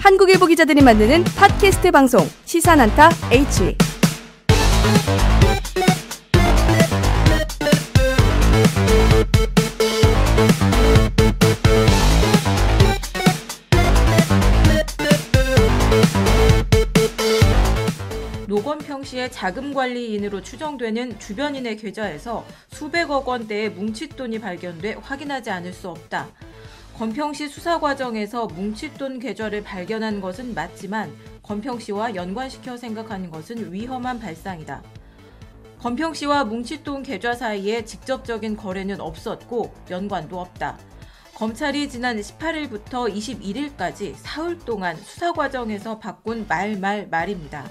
한국일보 기자들이 만드는 팟캐스트 방송 시사난타 H. 노건평 씨의 자금관리인으로 추정되는 주변인의 계좌에서 수백억 원대의 뭉칫돈이 발견돼 확인하지 않을 수 없다. 건평 씨 수사 과정에서 뭉칫돈 계좌를 발견한 것은 맞지만 건평 씨와 연관시켜 생각하는 것은 위험한 발상이다. 건평 씨와 뭉칫돈 계좌 사이에 직접적인 거래는 없었고 연관도 없다. 검찰이 지난 18일부터 21일까지 사흘 동안 수사 과정에서 바꾼 말입니다.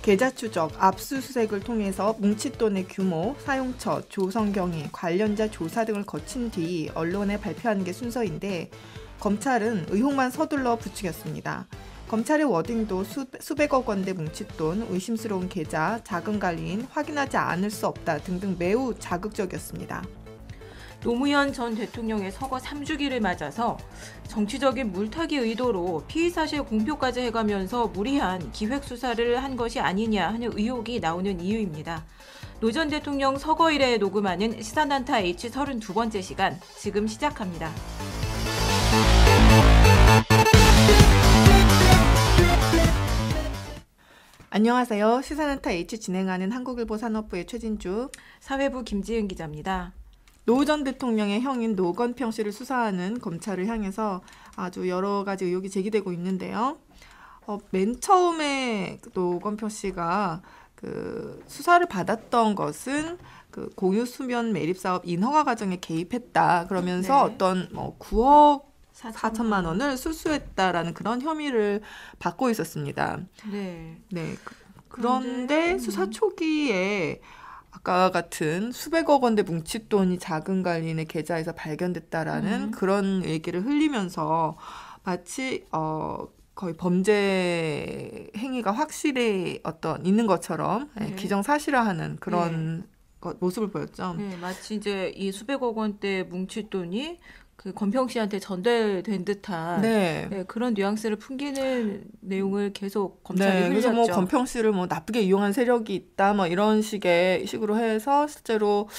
계좌 추적, 압수수색을 통해서 뭉칫돈의 규모, 사용처, 조성 경위, 관련자 조사 등을 거친 뒤 언론에 발표하는 게 순서인데 검찰은 의혹만 서둘러 부추겼습니다. 검찰의 워딩도 수백억 원대 뭉칫돈, 의심스러운 계좌, 자금관리인, 확인하지 않을 수 없다 등등 매우 자극적이었습니다. 노무현 전 대통령의 서거 3주기를 맞아서 정치적인 물타기 의도로 피의사실 공표까지 해가면서 무리한 기획수사를 한 것이 아니냐 하는 의혹이 나오는 이유입니다. 노 전 대통령 서거일에 녹음하는 시사난타 H 32번째 시간 지금 시작합니다. 안녕하세요. 시사난타 H 진행하는 한국일보 산업부의 최진주, 사회부 김지은 기자입니다. 노 전 대통령의 형인 노건평 씨를 수사하는 검찰을 향해서 아주 여러 가지 의혹이 제기되고 있는데요. 맨 처음에 노건평 씨가 그 수사를 받았던 것은 그 공유수면 매립사업 인허가 과정에 개입했다. 그러면서 어떤 9억 4천만 원을 수수했다라는 그런 혐의를 받고 있었습니다. 네. 그런데 수사 초기에 아까 같은 수백억 원대 뭉칫돈이 자금관리인의 계좌에서 발견됐다라는 그런 얘기를 흘리면서 마치 거의 범죄 행위가 확실히 있는 것처럼 기정사실화하는 그런 모습을 보였죠. 네, 마치 이제 이 수백억 원대 뭉칫돈이 그 건평 씨한테 전달된 듯한 그런 뉘앙스를 풍기는 내용을 계속 검찰이 흘렸죠. 그래서 뭐 건평 씨를 뭐 나쁘게 이용한 세력이 있다, 뭐 이런 식으로 해서 실제로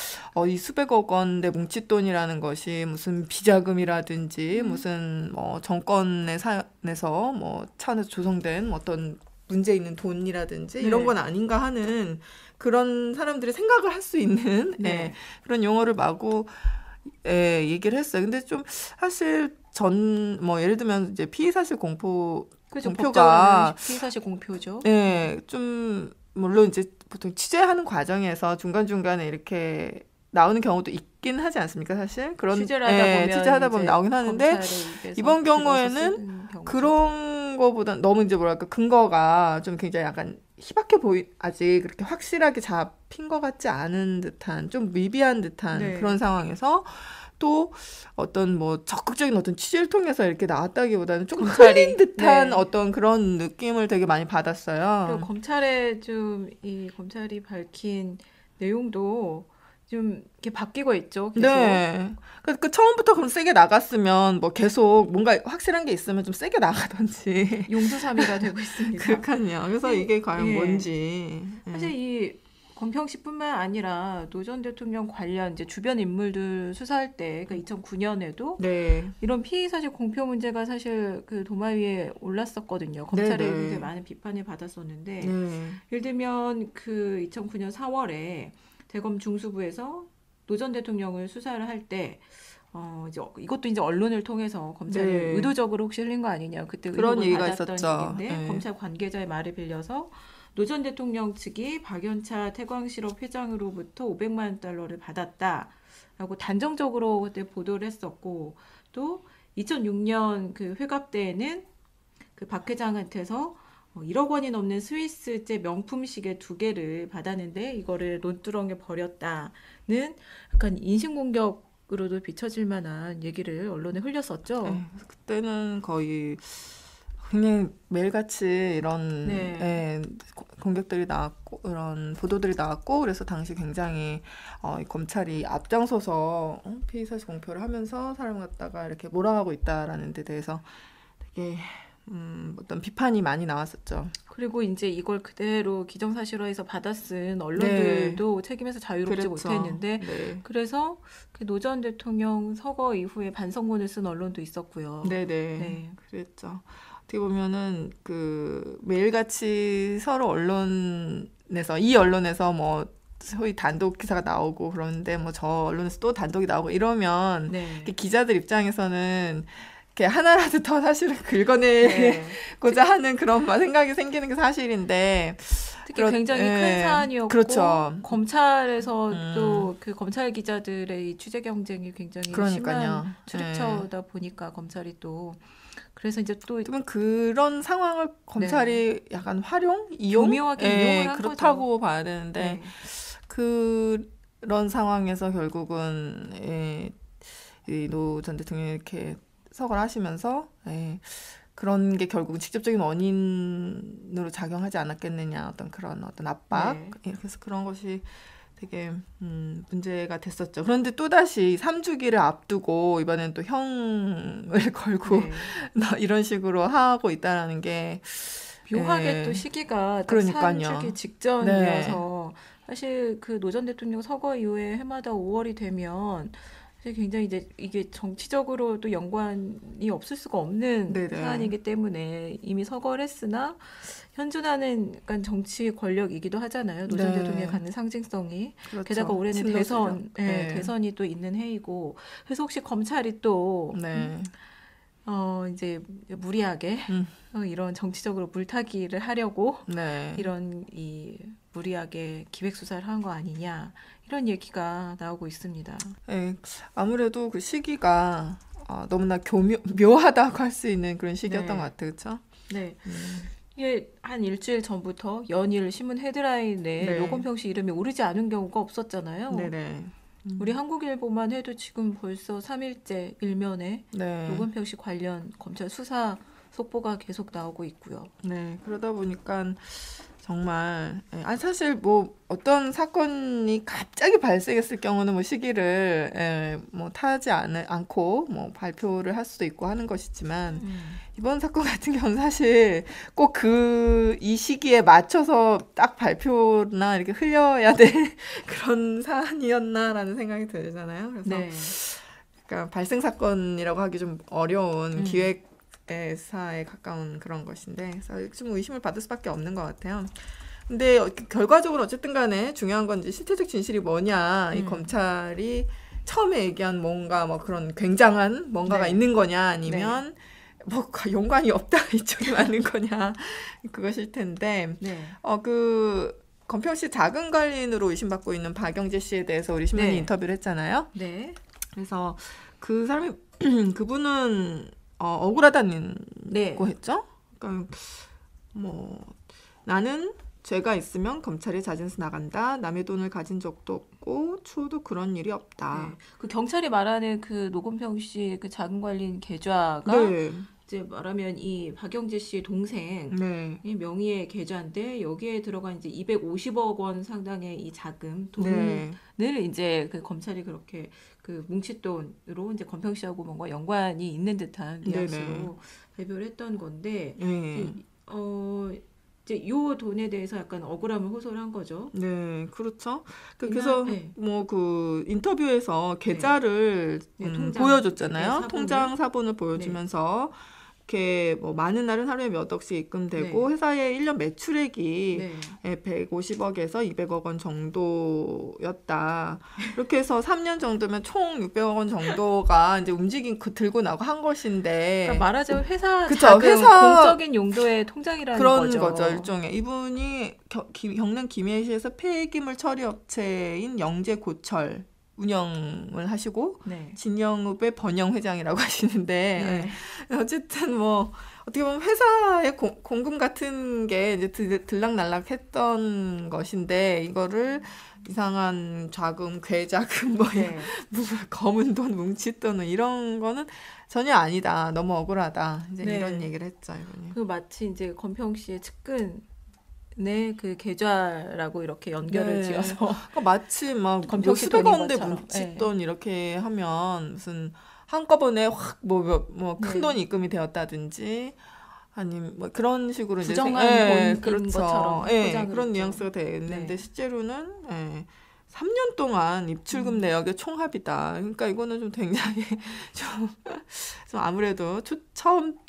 이 수백억 원대 뭉칫돈이라는 것이 무슨 비자금이라든지 무슨 뭐 정권의 사안에서 뭐 차원에서 조성된 어떤 문제 있는 돈이라든지 이런 건 아닌가 하는 그런 사람들이 생각을 할 수 있는 그런 용어를 마구 얘기를 했어요. 근데 좀 사실 예를 들면 이제 피의사실 공표가 피의사실 공표죠. 좀 물론 이제 보통 취재하는 과정에서 중간중간에 이렇게 나오는 경우도 있긴 하지 않습니까, 사실? 취재하다 보면 나오긴 하는데 이번 경우에는 그런 거보다 너무 이제 근거가 좀 굉장히 약간 희박해 아직 그렇게 확실하게 잡힌 것 같지 않은 듯한 좀 미비한 듯한 그런 상황에서 또 어떤 적극적인 어떤 취재를 통해서 이렇게 나왔다기보다는 좀 흘린 듯한 어떤 그런 느낌을 되게 많이 받았어요. 그리고 검찰이 밝힌 내용도 좀 이렇게 바뀌고 있죠. 계속. 그 처음부터 그럼 세게 나갔으면 계속 뭔가 확실한 게 있으면 좀 세게 나가던지. 용두사미가 되고 있습니다. 그러니까요. 그래서 이게 과연 뭔지. 사실 이 건평 씨뿐만 아니라 노 전 대통령 관련 이제 주변 인물들 수사할 때 2009년에도 이런 피의사실 공표 문제가 사실 그 도마 위에 올랐었거든요. 검찰에 굉장히 많은 비판을 받았었는데 예를 들면 그 2009년 4월에 대검 중수부에서 노 전 대통령을 수사를 할 때 이것도 이제 언론을 통해서 검찰이 의도적으로 혹시 흘린 거 아니냐 그때 그런 얘기가 받았던 있었죠. 얘기인데 검찰 관계자의 말을 빌려서 노 전 대통령 측이 박연차 태광실업 회장으로부터 500만 달러를 받았다라고 단정적으로 그때 보도를 했었고 또 2006년 그 회갑 때에는 그 박 회장한테서 1억 원이 넘는 스위스제 명품 시계 2개를 받았는데 이거를 논두렁에 버렸다는 약간 인신공격으로도 비춰질 만한 얘기를 언론에 흘렸었죠. 그때는 거의 그냥 매일같이 이런 공격들이 나왔고 이런 보도들이 나왔고 그래서 당시 굉장히 검찰이 앞장서서 피의사실 공표를 하면서 사람을 갖다가 이렇게 몰아가고 있다라는 데 대해서 되게 어떤 비판이 많이 나왔었죠. 그리고 이제 이걸 그대로 기정사실화해서 받아쓴 언론들도 책임에서 자유롭지 그렇죠. 못했는데 그래서 그 노 전 대통령 서거 이후에 반성문을 쓴 언론도 있었고요. 네. 그랬죠. 어떻게 보면은 그 매일같이 서로 이 언론에서 뭐 소위 단독 기사가 나오고 그러는데 뭐 저 언론에서 또 단독이 나오고 이러면 기자들 입장에서는 이렇게 하나라도 더 사실을 긁어내고자 하는 그런 생각이 생기는 게 사실인데 특히 굉장히 큰 사안이었고 그렇죠. 검찰에서도 그 검찰 기자들의 이 취재 경쟁이 굉장히 심한 출입처다 보니까 검찰이 또 그래서 이제 또 그런 상황을 검찰이 약간 교묘하게 이용을 한 그렇다고 거죠. 봐야 되는데 그런 상황에서 결국은 노 전 대통령이 이렇게 서거를 하시면서 그런 게 결국은 직접적인 원인으로 작용하지 않았겠느냐 어떤 압박 그래서 그런 것이 되게 문제가 됐었죠. 그런데 또다시 3주기를 앞두고 이번엔 또 형을 걸고 이런 식으로 하고 있다라는 게 묘하게 또 시기가 딱 3주기 직전이어서 사실 그 노 전 대통령 서거 이후에 해마다 5월이 되면 굉장히 이제 이게 정치적으로도 연관이 없을 수가 없는 사안이기 때문에 이미 서거를 했으나 현존하는 약간 정치 권력이기도 하잖아요. 노 전 대통령이 갖는 상징성이. 그렇죠. 게다가 올해는 대선이 또 있는 해이고 그래서 혹시 검찰이 또 이제 무리하게 이런 정치적으로 물타기를 하려고 이런 무리하게 기획수사를 한 거 아니냐 이런 얘기가 나오고 있습니다. 아무래도 그 시기가 너무나 묘하다고 할 수 있는 그런 시기였던 것 같아요. 그렇죠? 네. 이게 한 일주일 전부터 연일 신문 헤드라인에 노건평 씨 이름이 오르지 않은 경우가 없었잖아요. 우리 한국일보만 해도 지금 벌써 3일째 일면에 노건평 씨 관련 검찰 수사 속보가 계속 나오고 있고요. 그러다 보니까 정말 사실 뭐 어떤 사건이 갑자기 발생했을 경우는 뭐 시기를 뭐 타지 않고 뭐 발표를 할 수도 있고 하는 것이지만 이번 사건 같은 경우는 사실 꼭 이 시기에 맞춰서 딱 발표나 이렇게 흘려야 될 그런 사안이었나라는 생각이 들잖아요. 그래서 그러니까 발생 사건이라고 하기 좀 어려운 기획 사에 가까운 그런 것인데 그래서 좀 의심을 받을 수밖에 없는 것 같아요. 근데 결과적으로 어쨌든 간에 중요한 건 이제 실체적 진실이 뭐냐 이 검찰이 처음에 얘기한 뭔가 뭐 그런 굉장한 뭔가가 있는 거냐 아니면 뭐 연관이 없다 이쪽이 맞는 거냐 그것일 텐데 그 건평 씨 자금 관리인으로 의심받고 있는 박영재 씨에 대해서 우리 신문이 인터뷰를 했잖아요. 그래서 그 사람이 그분은 억울하다는 거 했죠. 그러니까 뭐 나는 죄가 있으면 검찰에 자진해서 나간다. 남의 돈을 가진 적도 없고 추후도 그런 일이 없다. 그 경찰이 말하는 그 노건평 씨 그 자금 관리인 계좌가 이제 말하면 이 박영재 씨의 동생 명의의 계좌인데 여기에 들어간 이제 250억 원 상당의 이 자금 돈을 이제 그 검찰이 그렇게 그 뭉칫돈으로 이제 건평 씨하고 뭔가 연관이 있는 듯한 뉘앙스로 대표를 했던 건데 이제 요 돈에 대해서 약간 억울함을 호소를 한 거죠. 그렇죠. 그래서 뭐 그 인터뷰에서 계좌를 보여줬잖아요. 통장 사본을 보여주면서 이렇게 뭐 많은 날은 하루에 몇 억씩 입금되고 회사의 1년 매출액이 150억에서 200억 원 정도였다. 이렇게 해서 3년 정도면 총 600억 원 정도가 이제 들고 나고 한 것인데 그러니까 말하자면 회사 자금 공적인 용도의 통장이라는 그런 거죠. 일종의 이분이 경남 김해시에서 폐기물 처리 업체인 영재고철 운영을 하시고 진영읍의 번영 회장이라고 하시는데 어쨌든 뭐 어떻게 보면 회사의 공금 같은 게 이제 들락날락했던 것인데 이거를 이상한 자금, 괴자금, 검은 돈, 뭉칫돈 이런 거는 전혀 아니다. 너무 억울하다. 이제 이런 얘기를 했죠. 이분이. 그 마치 이제 건평 씨의 측근 그 계좌라고 이렇게 연결을 지어서 그러니까 마치 막 수백 원대 뭉칫돈 이렇게 하면 무슨 한꺼번에 확 뭐 큰 돈이 입금이 되었다든지 아니면 뭐 그런 식으로 부정한 돈인 그렇죠. 것처럼 그런 뉘앙스가 됐는데 실제로는 3년 동안 입출금 내역의 총합이다. 그러니까 이거는 좀 굉장히 좀 아무래도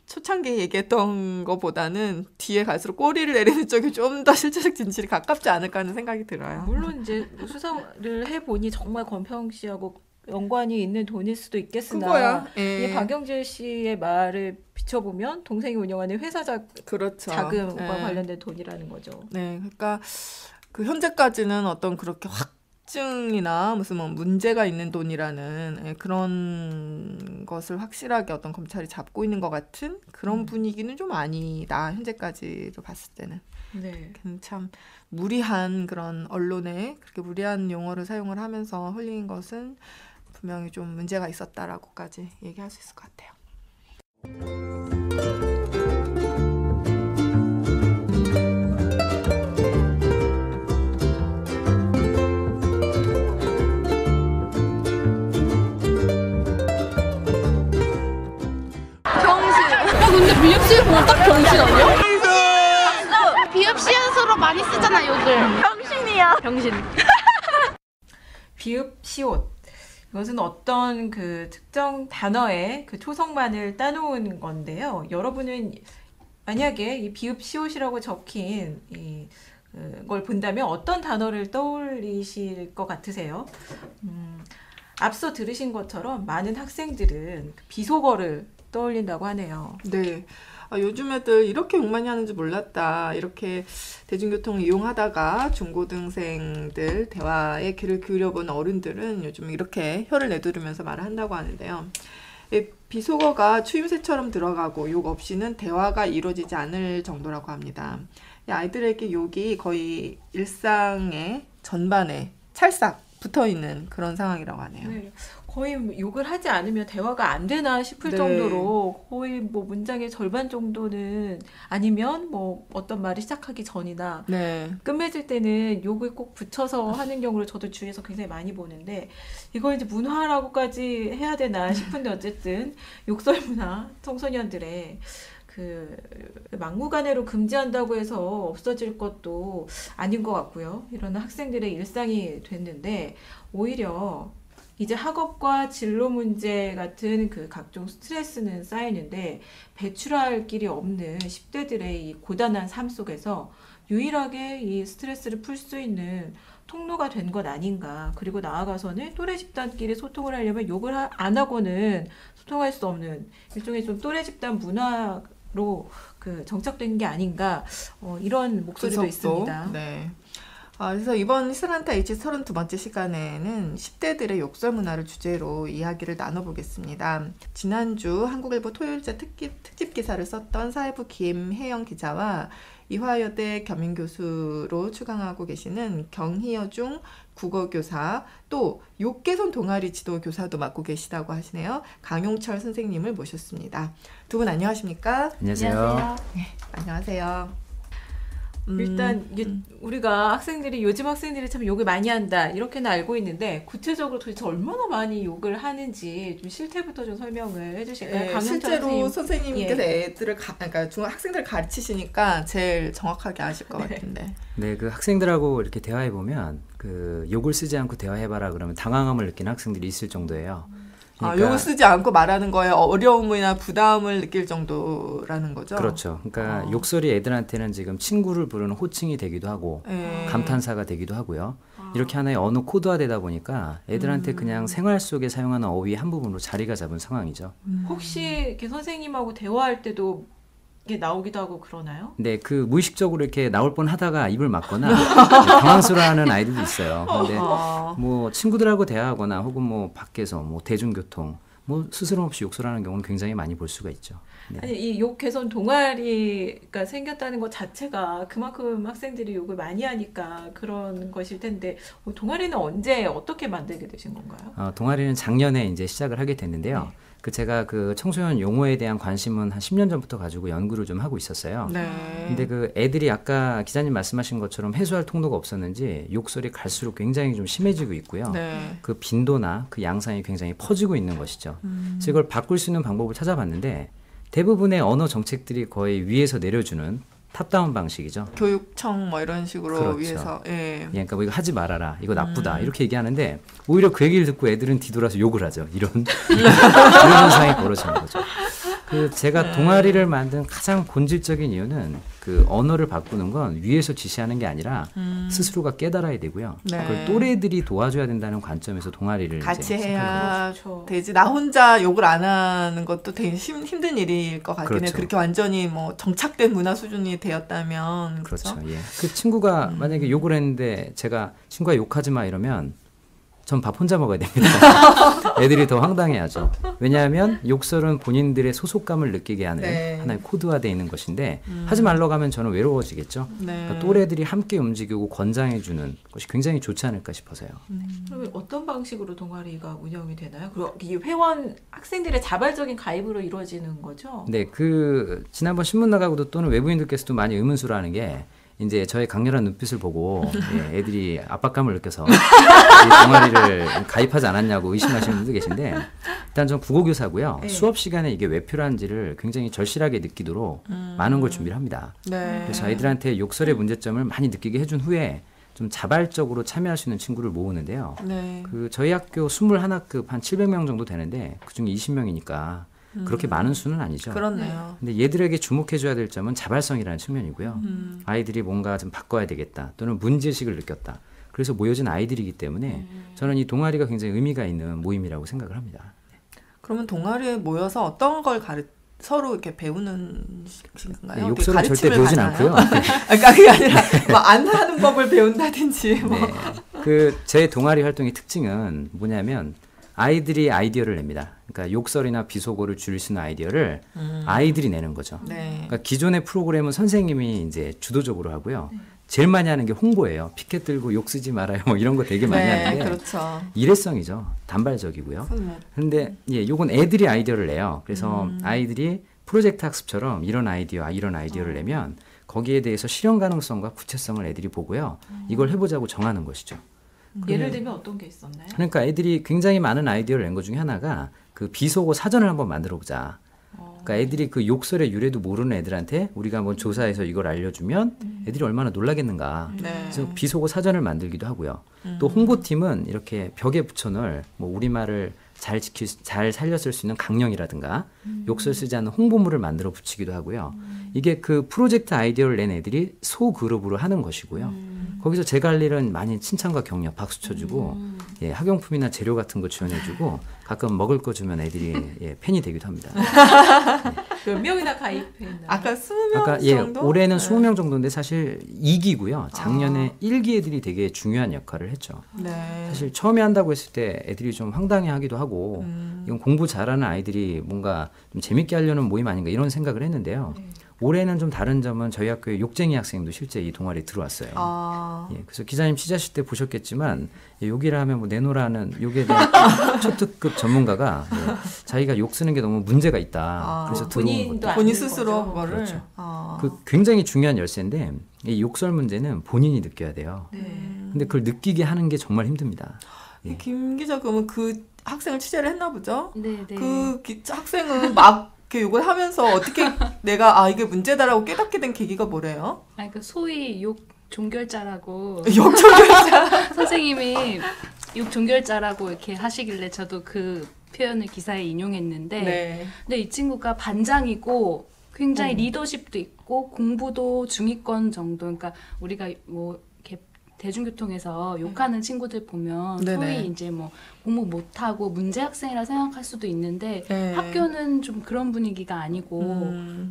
초창기에 얘기했던 것보다는 뒤에 갈수록 꼬리를 내리는 쪽이 좀 더 실체적 진실이 가깝지 않을까 하는 생각이 들어요. 물론 이제 수사를 해보니 정말 권평 씨하고 연관이 있는 돈일 수도 있겠으나 이 박영재 씨의 말을 비춰보면 동생이 운영하는 회사 그렇죠. 자금과 관련된 돈이라는 거죠. 네, 그러니까 그 현재까지는 어떤 그렇게 확증이나 무슨 뭐 문제가 있는 돈이라는 그런 것을 확실하게 어떤 검찰이 잡고 있는 것 같은 그런 분위기는 좀 아니다. 현재까지로 봤을 때는. 네. 참 무리한 그런 언론에 그렇게 무리한 용어를 사용을 하면서 흘린 것은 분명히 좀 문제가 있었다라고까지 얘기할 수 있을 것 같아요. 근데 비읍시에 보면 딱 병신 아니야? 비읍시에서로 많이 쓰잖아 욕을. 병신이야. 병신. 비읍시옷. 이것은 어떤 그 특정 단어의 그 초성만을 따놓은 건데요. 여러분은 만약에 이 비읍시옷이라고 적힌 걸 본다면 어떤 단어를 떠올리실 것 같으세요? 앞서 들으신 것처럼 많은 학생들은 비속어를 떠올린다고 하네요. 네. 요즘 애들 이렇게 욕 많이 하는지 몰랐다. 이렇게 대중교통을 이용하다가 중고등생들 대화에 귀를 기울여본 어른들은 요즘 이렇게 혀를 내두르면서 말을 한다고 하는데요. 비속어가 추임새처럼 들어가고 욕 없이는 대화가 이루어지지 않을 정도라고 합니다. 아이들에게 욕이 거의 일상의 전반에 찰싹 붙어있는 그런 상황이라고 하네요. 네. 거의 욕을 하지 않으면 대화가 안 되나 싶을 정도로 거의 뭐 문장의 절반 정도는 아니면 뭐 어떤 말이 시작하기 전이나 끝맺을 때는 욕을 꼭 붙여서 하는 경우를 저도 주위에서 굉장히 많이 보는데 이걸 이제 문화라고까지 해야 되나 싶은데 어쨌든 욕설 문화 청소년들의 그 막무가내로 금지한다고 해서 없어질 것도 아닌 것 같고요. 이런 학생들의 일상이 됐는데 오히려 이제 학업과 진로 문제 같은 그 각종 스트레스는 쌓이는데 배출할 길이 없는 10대들의 이 고단한 삶 속에서 유일하게 이 스트레스를 풀 수 있는 통로가 된 것 아닌가. 그리고 나아가서는 또래 집단끼리 소통을 하려면 욕을 안 하고는 소통할 수 없는 일종의 좀 또래 집단 문화로 그 정착된 게 아닌가. 이런 목소리도 있습니다. 네. 그래서 이번 시사난타 H 32번째 시간에는 10대들의 욕설 문화를 주제로 이야기를 나눠보겠습니다. 지난주 한국일보 토요일자 특집 기사를 썼던 사회부 김혜영 기자와 이화여대 겸임교수로 출강하고 계시는 경희여중 국어교사 또 욕개선 동아리 지도교사도 맡고 계시다고 하시네요. 강용철 선생님을 모셨습니다. 두 분 안녕하십니까? 안녕하세요. 네, 안녕하세요. 일단 이게 우리가 요즘 학생들이 참 욕을 많이 한다 이렇게는 알고 있는데 구체적으로 도대체 얼마나 많이 욕을 하는지 좀 실태부터 좀 설명을 해주실까요? 실제로 선생님께서 애들을 그러니까 학생들을 가르치시니까 제일 정확하게 아실 것 같은데. 네, 그 학생들하고 이렇게 대화해 보면 그 욕을 쓰지 않고 대화해봐라 그러면 당황함을 느끼는 학생들이 있을 정도예요. 그러니까, 욕을 쓰지 않고 말하는 거에 어려움이나 부담을 느낄 정도라는 거죠? 그렇죠. 그러니까 욕설이 애들한테는 지금 친구를 부르는 호칭이 되기도 하고 감탄사가 되기도 하고요. 이렇게 하나의 언어 코드화되다 보니까 애들한테 그냥 생활 속에 사용하는 어휘의 한 부분으로 자리가 잡은 상황이죠. 혹시 이렇게 선생님하고 대화할 때도 이게 나오기도 하고 그러나요? 네, 그 무의식적으로 이렇게 나올 뻔 하다가 입을 막거나 당황스러워하는 아이들도 있어요. 근데 뭐 친구들하고 대화하거나 혹은 뭐 밖에서 뭐 대중교통 뭐 스스럼 없이 욕설하는 경우는 굉장히 많이 볼 수가 있죠. 네. 아니 이 욕 개선 동아리가 생겼다는 것 자체가 그만큼 학생들이 욕을 많이 하니까 그런 것일 텐데 동아리는 언제 어떻게 만들게 되신 건가요? 동아리는 작년에 이제 시작을 하게 됐는데요. 제가 그 청소년 용어에 대한 관심은 한 10년 전부터 가지고 연구를 좀 하고 있었어요. 근데 그 애들이 아까 기자님 말씀하신 것처럼 해소할 통로가 없었는지 욕설이 갈수록 굉장히 좀 심해지고 있고요. 그 빈도나 그 양상이 굉장히 퍼지고 있는 것이죠. 그래서 이걸 바꿀 수 있는 방법을 찾아봤는데 대부분의 언어 정책들이 거의 위에서 내려주는 탑다운 방식이죠. 교육청 뭐 이런 식으로 그렇죠. 위해서. 예. 그러니까 뭐 이거 하지 말아라. 이거 나쁘다. 이렇게 얘기하는데 오히려 그 얘기를 듣고 애들은 뒤돌아서 욕을 하죠. 이런 현상이 벌어지는 거죠. 제가 동아리를 만든 가장 본질적인 이유는 그 언어를 바꾸는 건 위에서 지시하는 게 아니라 스스로가 깨달아야 되고요. 네. 그걸 또래들이 도와줘야 된다는 관점에서 동아리를 같이 이제 해야 되지. 나 혼자 욕을 안 하는 것도 되게 힘든 일일 것 같긴 해요. 그렇게 완전히 뭐 정착된 문화 수준이 되었다면. 그렇죠. 예. 그 친구가 만약에 욕을 했는데 제가 친구가 욕하지 마 이러면 전 밥 혼자 먹어야 됩니다. 애들이 더 황당해하죠. 왜냐하면 욕설은 본인들의 소속감을 느끼게 하는 네. 하나의 코드화되어 있는 것인데 하지 말라고 하면 저는 외로워지겠죠. 네. 그러니까 또래들이 함께 움직이고 권장해주는 것이 굉장히 좋지 않을까 싶어서요. 그러면 어떤 방식으로 동아리가 운영이 되나요? 그리고 이 회원 학생들의 자발적인 가입으로 이루어지는 거죠? 네, 지난번 신문 나가고도 또는 외부인들께서도 많이 의문수라는 게 이제 저의 강렬한 눈빛을 보고 예, 애들이 압박감을 느껴서 이 동아리를 가입하지 않았냐고 의심하시는 분도 계신데 일단 전 국어교사고요. 네. 수업 시간에 이게 왜 필요한지를 굉장히 절실하게 느끼도록 많은 걸 준비를 합니다. 네. 그래서 아이들한테 욕설의 문제점을 많이 느끼게 해준 후에 좀 자발적으로 참여할 수 있는 친구를 모으는데요. 네. 저희 학교 21학급 한 700명 정도 되는데 그중에 20명이니까 그렇게 많은 수는 아니죠. 그렇네요. 근데 얘들에게 주목해줘야 될 점은 자발성이라는 측면이고요. 아이들이 뭔가 좀 바꿔야 되겠다 또는 문제의식을 느꼈다. 그래서 모여진 아이들이기 때문에 저는 이 동아리가 굉장히 의미가 있는 모임이라고 생각을 합니다. 그러면 동아리에 모여서 어떤 걸 서로 이렇게 배우는 식인가요? 네, 욕설을 절대 배우진 않고요. 그러니까 그게 아니라 뭐 안 하는 법을 배운다든지. 뭐. 네. 제 동아리 활동의 특징은 뭐냐면 아이들이 아이디어를 냅니다. 그러니까 욕설이나 비속어를 줄일 수 있는 아이디어를 아이들이 내는 거죠. 네. 그러니까 기존의 프로그램은 선생님이 이제 주도적으로 하고요. 네. 제일 많이 하는 게 홍보예요. 피켓 들고 욕 쓰지 말아요. 뭐 이런 거 되게 많이 네, 하는데 그렇죠. 일회성이죠. 단발적이고요. 그런데 요건 애들이 아이디어를 내요. 그래서 아이들이 프로젝트 학습처럼 이런 아이디어를 내면 거기에 대해서 실현 가능성과 구체성을 애들이 보고요. 이걸 해보자고 정하는 것이죠. 예를 들면 어떤 게 있었나요? 그러니까 애들이 굉장히 많은 아이디어를 낸 것 중에 하나가 그 비속어 사전을 한번 만들어 보자. 그러니까 애들이 그 욕설의 유래도 모르는 애들한테 우리가 한번 조사해서 이걸 알려주면 애들이 얼마나 놀라겠는가. 네. 그래서 비속어 사전을 만들기도 하고요. 또 홍보팀은 이렇게 벽에 붙여놓을 뭐 우리말을 잘 살렸을 수 있는 강령이라든가 욕설 쓰지 않는 홍보물을 만들어 붙이기도 하고요. 이게 그 프로젝트 아이디어를 낸 애들이 소그룹으로 하는 것이고요. 거기서 제가 할 일은 많이 칭찬과 격려, 박수 쳐주고 예, 학용품이나 재료 같은 거 지원해주고 가끔 먹을 거 주면 애들이 예, 팬이 되기도 합니다. 몇 명이나 가입했나요? 아까 20명 정도? 올해는 20명 정도인데 사실 2기고요. 작년에 1기 애들이 되게 중요한 역할을 했죠. 네. 사실 처음에 한다고 했을 때 애들이 좀 황당해하기도 하고 이건 공부 잘하는 아이들이 뭔가 좀 재밌게 하려는 모임 아닌가 이런 생각을 했는데요. 네. 올해는 좀 다른 점은 저희 학교에 욕쟁이 학생도 실제 이 동아리에 들어왔어요. 예, 그래서 기자님 취재하실 때 보셨겠지만 욕이라 하면 뭐 내노라는 욕에 대한 초특급 전문가가 자기가 욕 쓰는 게 너무 문제가 있다. 그래서 들어온 거죠. 본인 스스로 그거를. 그렇죠. 굉장히 중요한 열쇠인데 이 욕설 문제는 본인이 느껴야 돼요. 근데 그걸 느끼게 하는 게 정말 힘듭니다. 예. 김 기자 그러면 그 학생을 취재를 했나 보죠? 네. 그 학생은 막 이렇게 욕을 하면서 어떻게 내가 이게 문제다라고 깨닫게 된 계기가 뭐래요? 그 소위 욕 종결자라고 욕 종결자 선생님이 욕 종결자라고 이렇게 하시길래 저도 그 표현을 기사에 인용했는데 네. 근데 이 친구가 반장이고 굉장히 리더십도 있고 공부도 중위권 정도 그러니까 우리가 뭐 이렇게 대중교통에서 욕하는 친구들 보면 소위 이제 뭐 공부 못하고 문제 학생이라 생각할 수도 있는데 학교는 좀 그런 분위기가 아니고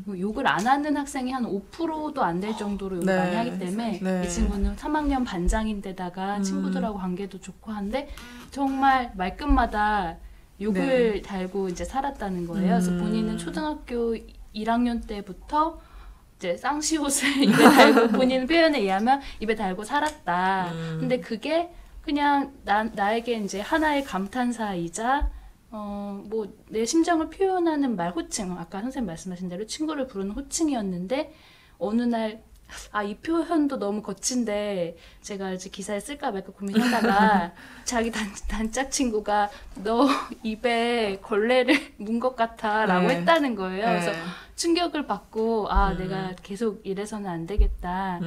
뭐 욕을 안 하는 학생이 한 5%도 안 될 정도로 욕을 많이 하기 때문에 이 친구는 3학년 반장인데다가 친구들하고 관계도 좋고 한데 정말 말끝마다 욕을 달고 이제 살았다는 거예요. 그래서 본인은 초등학교 1학년 때부터 이제 쌍시옷을 입에 달고 본인 표현에 의하면 입에 달고 살았다. 근데 그게 그냥 나에게 이제 하나의 감탄사이자 뭐 내 심정을 표현하는 말 호칭 아까 선생님 말씀하신 대로 친구를 부르는 호칭이었는데 어느 날 이 표현도 너무 거친데 제가 이제 기사에 쓸까 말까 고민하다가 자기 단짝 친구가 너 입에 걸레를 문 것 같아라고 했다는 거예요. 그래서 충격을 받고 내가 계속 이래서는 안 되겠다.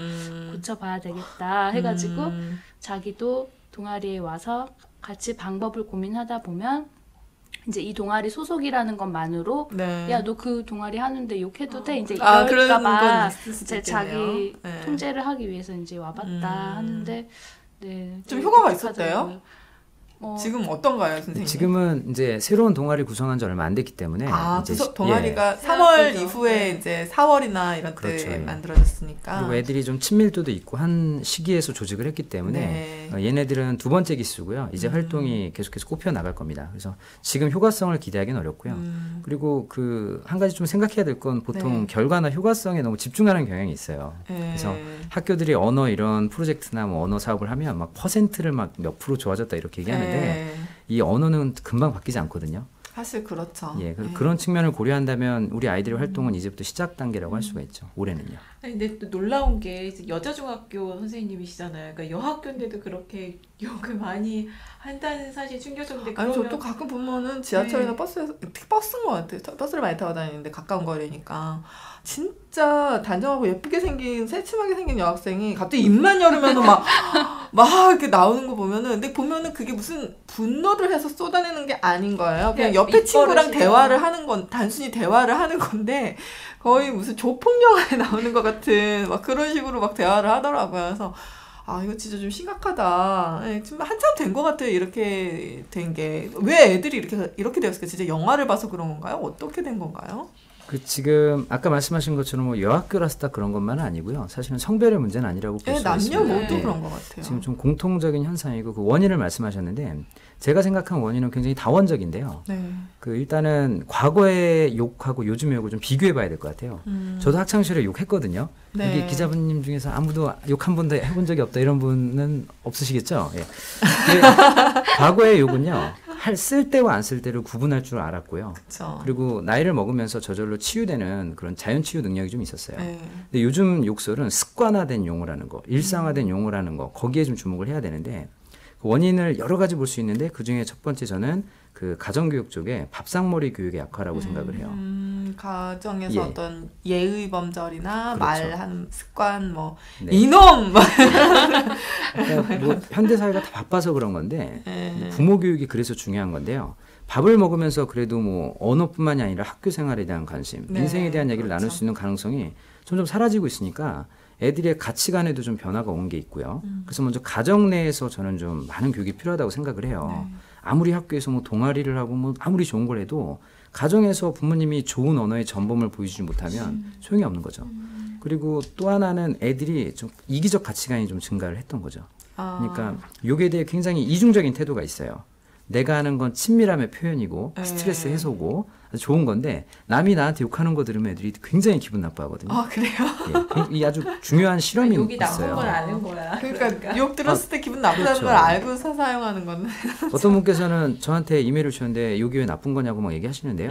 고쳐봐야 되겠다 해가지고 자기도 동아리에 와서 같이 방법을 고민하다 보면 이제 이 동아리 소속이라는 것만으로 야, 너 그 동아리 하는데 욕해도 돼? 이제 이럴까봐 이제 자기 통제를 하기 위해서 이제 와봤다 하는데 좀 효과가 있었대요? 지금 어떤가요, 선생님? 지금은 이제 새로운 동아리 구성한 지 얼마 안 됐기 때문에 이제 동아리가 3월 이후에 이제 4월이나 이런 때 만들어졌으니까 그리고 애들이 좀 친밀도도 있고 한 시기에서 조직을 했기 때문에 얘네들은 2번째 기수고요. 이제 활동이 계속해서 꼽혀 나갈 겁니다. 그래서 지금 효과성을 기대하기는 어렵고요. 그리고 그 한 가지 좀 생각해야 될 건 보통 결과나 효과성에 너무 집중하는 경향이 있어요. 그래서 학교들이 언어 이런 프로젝트나 뭐 언어 사업을 하면 막 퍼센트를 막 몇 프로 좋아졌다 이렇게 얘기하는데 이 언어는 금방 바뀌지 않거든요. 사실 그렇죠. 그런 측면을 고려한다면 우리 아이들의 활동은 이제부터 시작 단계라고 할 수가 있죠. 올해는요. 근데 또 놀라운 게 여자 중학교 선생님이시잖아요. 그러니까 여학교인데도 그렇게 욕을 많이 한다는 사실 충격적인데. 아니 저도 가끔 보면은 지하철이나 버스에서 특히 버스인 것 같아요. 버스를 많이 타고 다니는데 가까운 거리니까 진짜 단정하고 예쁘게 생긴 새침하게 생긴 여학생이 갑자기 입만 열으면서 막 이렇게 나오는 거 보면은 근데 보면은 그게 무슨 분노를 해서 쏟아내는 게 아닌 거예요. 그냥 옆에 친구랑 대화를 하는 건 단순히 대화를 하는 건데 거의 무슨 조폭 영화에 나오는 것 같은 막 그런 식으로 막 대화를 하더라고요. 그래서 이거 진짜 좀 심각하다. 지금 한참 된 것 같아요. 이렇게 된 게. 왜 애들이 이렇게 되었을까? 진짜 영화를 봐서 그런 건가요? 어떻게 된 건가요? 지금 아까 말씀하신 것처럼 뭐 여학교라서 딱 그런 것만은 아니고요. 사실은 성별의 문제는 아니라고 볼 수가 있습니다. 남녀 모두 그런 것 같아요. 지금 좀 공통적인 현상이고 그 원인을 말씀하셨는데 제가 생각한 원인은 굉장히 다원적인데요. 일단은 과거의 욕하고 요즘의 욕을 좀 비교해봐야 될 것 같아요. 저도 학창시절에 욕했거든요. 여기 기자분님 중에서 아무도 욕 한 번도 해본 적이 없다 이런 분은 없으시겠죠? 과거의 욕은요. 쓸 때와 안 쓸 때를 구분할 줄 알았고요. 그쵸. 그리고 나이를 먹으면서 저절로 치유되는 그런 자연 치유 능력이 좀 있었어요. 근데 요즘 욕설은 습관화된 용어를 하는 거, 일상화된 용어를 하는 거, 거기에 좀 주목을 해야 되는데 그 원인을 여러 가지 볼 수 있는데 그 중에 첫 번째 저는 그 가정교육 쪽에 밥상머리 교육의 약화라고 생각을 해요. 가정에서 어떤 예의 범절이나 그렇죠. 말하는 습관, 이놈! 그러니까 뭐 현대 사회가 다 바빠서 그런 건데 부모 교육이 그래서 중요한 건데요. 밥을 먹으면서 그래도 뭐 언어뿐만이 아니라 학교 생활에 대한 관심, 인생에 대한 얘기를 나눌 수 있는 가능성이 점점 사라지고 있으니까 애들의 가치관에도 좀 변화가 온 게 있고요. 그래서 먼저 가정 내에서 저는 좀 많은 교육이 필요하다고 생각을 해요. 아무리 학교에서 뭐 동아리를 하고 뭐 아무리 좋은 걸 해도 가정에서 부모님이 좋은 언어의 전범을 보여주지 못하면 소용이 없는 거죠. 그리고 또 하나는 애들이 좀 이기적 가치관이 좀 증가를 했던 거죠. 그러니까 욕에 대해 굉장히 이중적인 태도가 있어요. 내가 하는 건 친밀함의 표현이고 스트레스 해소고 아주 좋은 건데 남이 나한테 욕하는 거 들으면 애들이 굉장히 기분 나빠하거든요. 그래요? 이 아주 중요한 실험이 욕이 있어요. 나쁜 걸 아는 거야. 그러니까 욕 들었을 때 기분 나쁘다는 걸 알고 사용하는 건데. 어떤 분께서는 저한테 이메일을 주셨는데 욕이 왜 나쁜 거냐고 막 얘기하시는데요.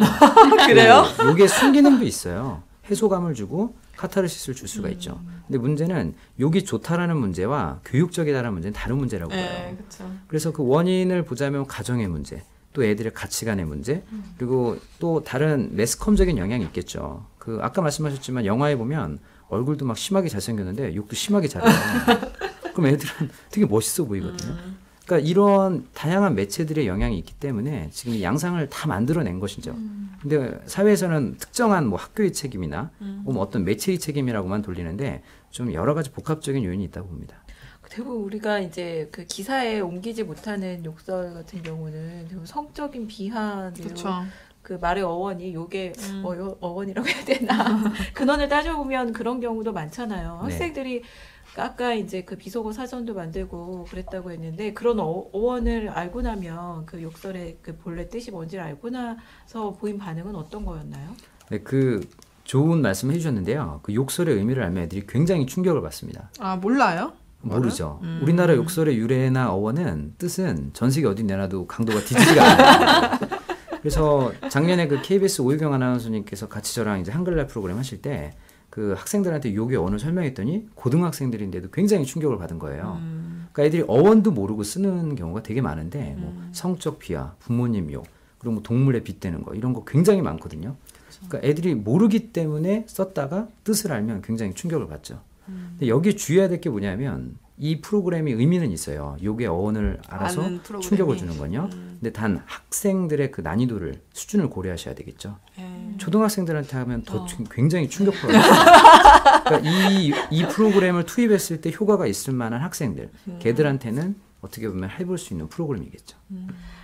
그래요? 욕의 순기능도 있어요. 해소감을 주고 카타르시스를 줄 수가 있죠. 근데 문제는 욕이 좋다라는 문제와 교육적이다라는 문제는 다른 문제라고 봐요. 그쵸. 그래서 그 원인을 보자면 가정의 문제, 또 애들의 가치관의 문제, 그리고 또 다른 매스컴적인 영향이 있겠죠. 그 아까 말씀하셨지만 영화에 보면 얼굴도 막 심하게 잘생겼는데 욕도 심하게 잘해요. 그럼 애들은 되게 멋있어 보이거든요. 그러니까 이런 다양한 매체들의 영향이 있기 때문에 지금 이 양상을 다 만들어낸 것이죠. 근데 사회에서는 특정한 뭐 학교의 책임이나 뭐 어떤 매체의 책임이라고만 돌리는데 좀 여러 가지 복합적인 요인이 있다고 봅니다. 대부분 우리가 이제 그 기사에 옮기지 못하는 욕설 같은 경우는 대부분 성적인 비하네요. 그 말의 어원이 요게 어원이라고 해야 되나 근원을 따져보면 그런 경우도 많잖아요. 학생들이 아까 이제 그 비속어 사전도 만들고 그랬다고 했는데 그런 어원을 알고 나면 그 욕설의 그 본래 뜻이 뭔지를 알고 나서 보인 반응은 어떤 거였나요? 네, 그 좋은 말씀 해주셨는데요. 그 욕설의 의미를 알면 애들이 굉장히 충격을 받습니다. 몰라요? 모르죠. 우리나라 욕설의 유래나 어원은 뜻은 전 세계 어디 내놔도 강도가 뒤지지가 않아요. 그래서 작년에 그 KBS 오유경 아나운서님께서 같이 저랑 이제 한글날 프로그램 하실 때 그 그 학생들한테 욕의 어원을 설명했더니 고등학생들인데도 굉장히 충격을 받은 거예요. 그러니까 애들이 어원도 모르고 쓰는 경우가 되게 많은데 뭐 성적 비하, 부모님 욕, 그리고 뭐 동물에 빗대는 거 이런 거 굉장히 많거든요. 그러니까 애들이 모르기 때문에 썼다가 뜻을 알면 굉장히 충격을 받죠. 근데 여기 주의해야 될 게 뭐냐면 이 프로그램이 의미는 있어요. 욕의 어원을 알아서 충격을 주는 건요. 근데 단 학생들의 그 난이도를 수준을 고려하셔야 되겠죠. 초등학생들한테 하면 더 굉장히 충격받아요. 그러니까 이 프로그램을 투입했을 때 효과가 있을 만한 학생들, 걔들한테는 어떻게 보면 해볼 수 있는 프로그램이겠죠.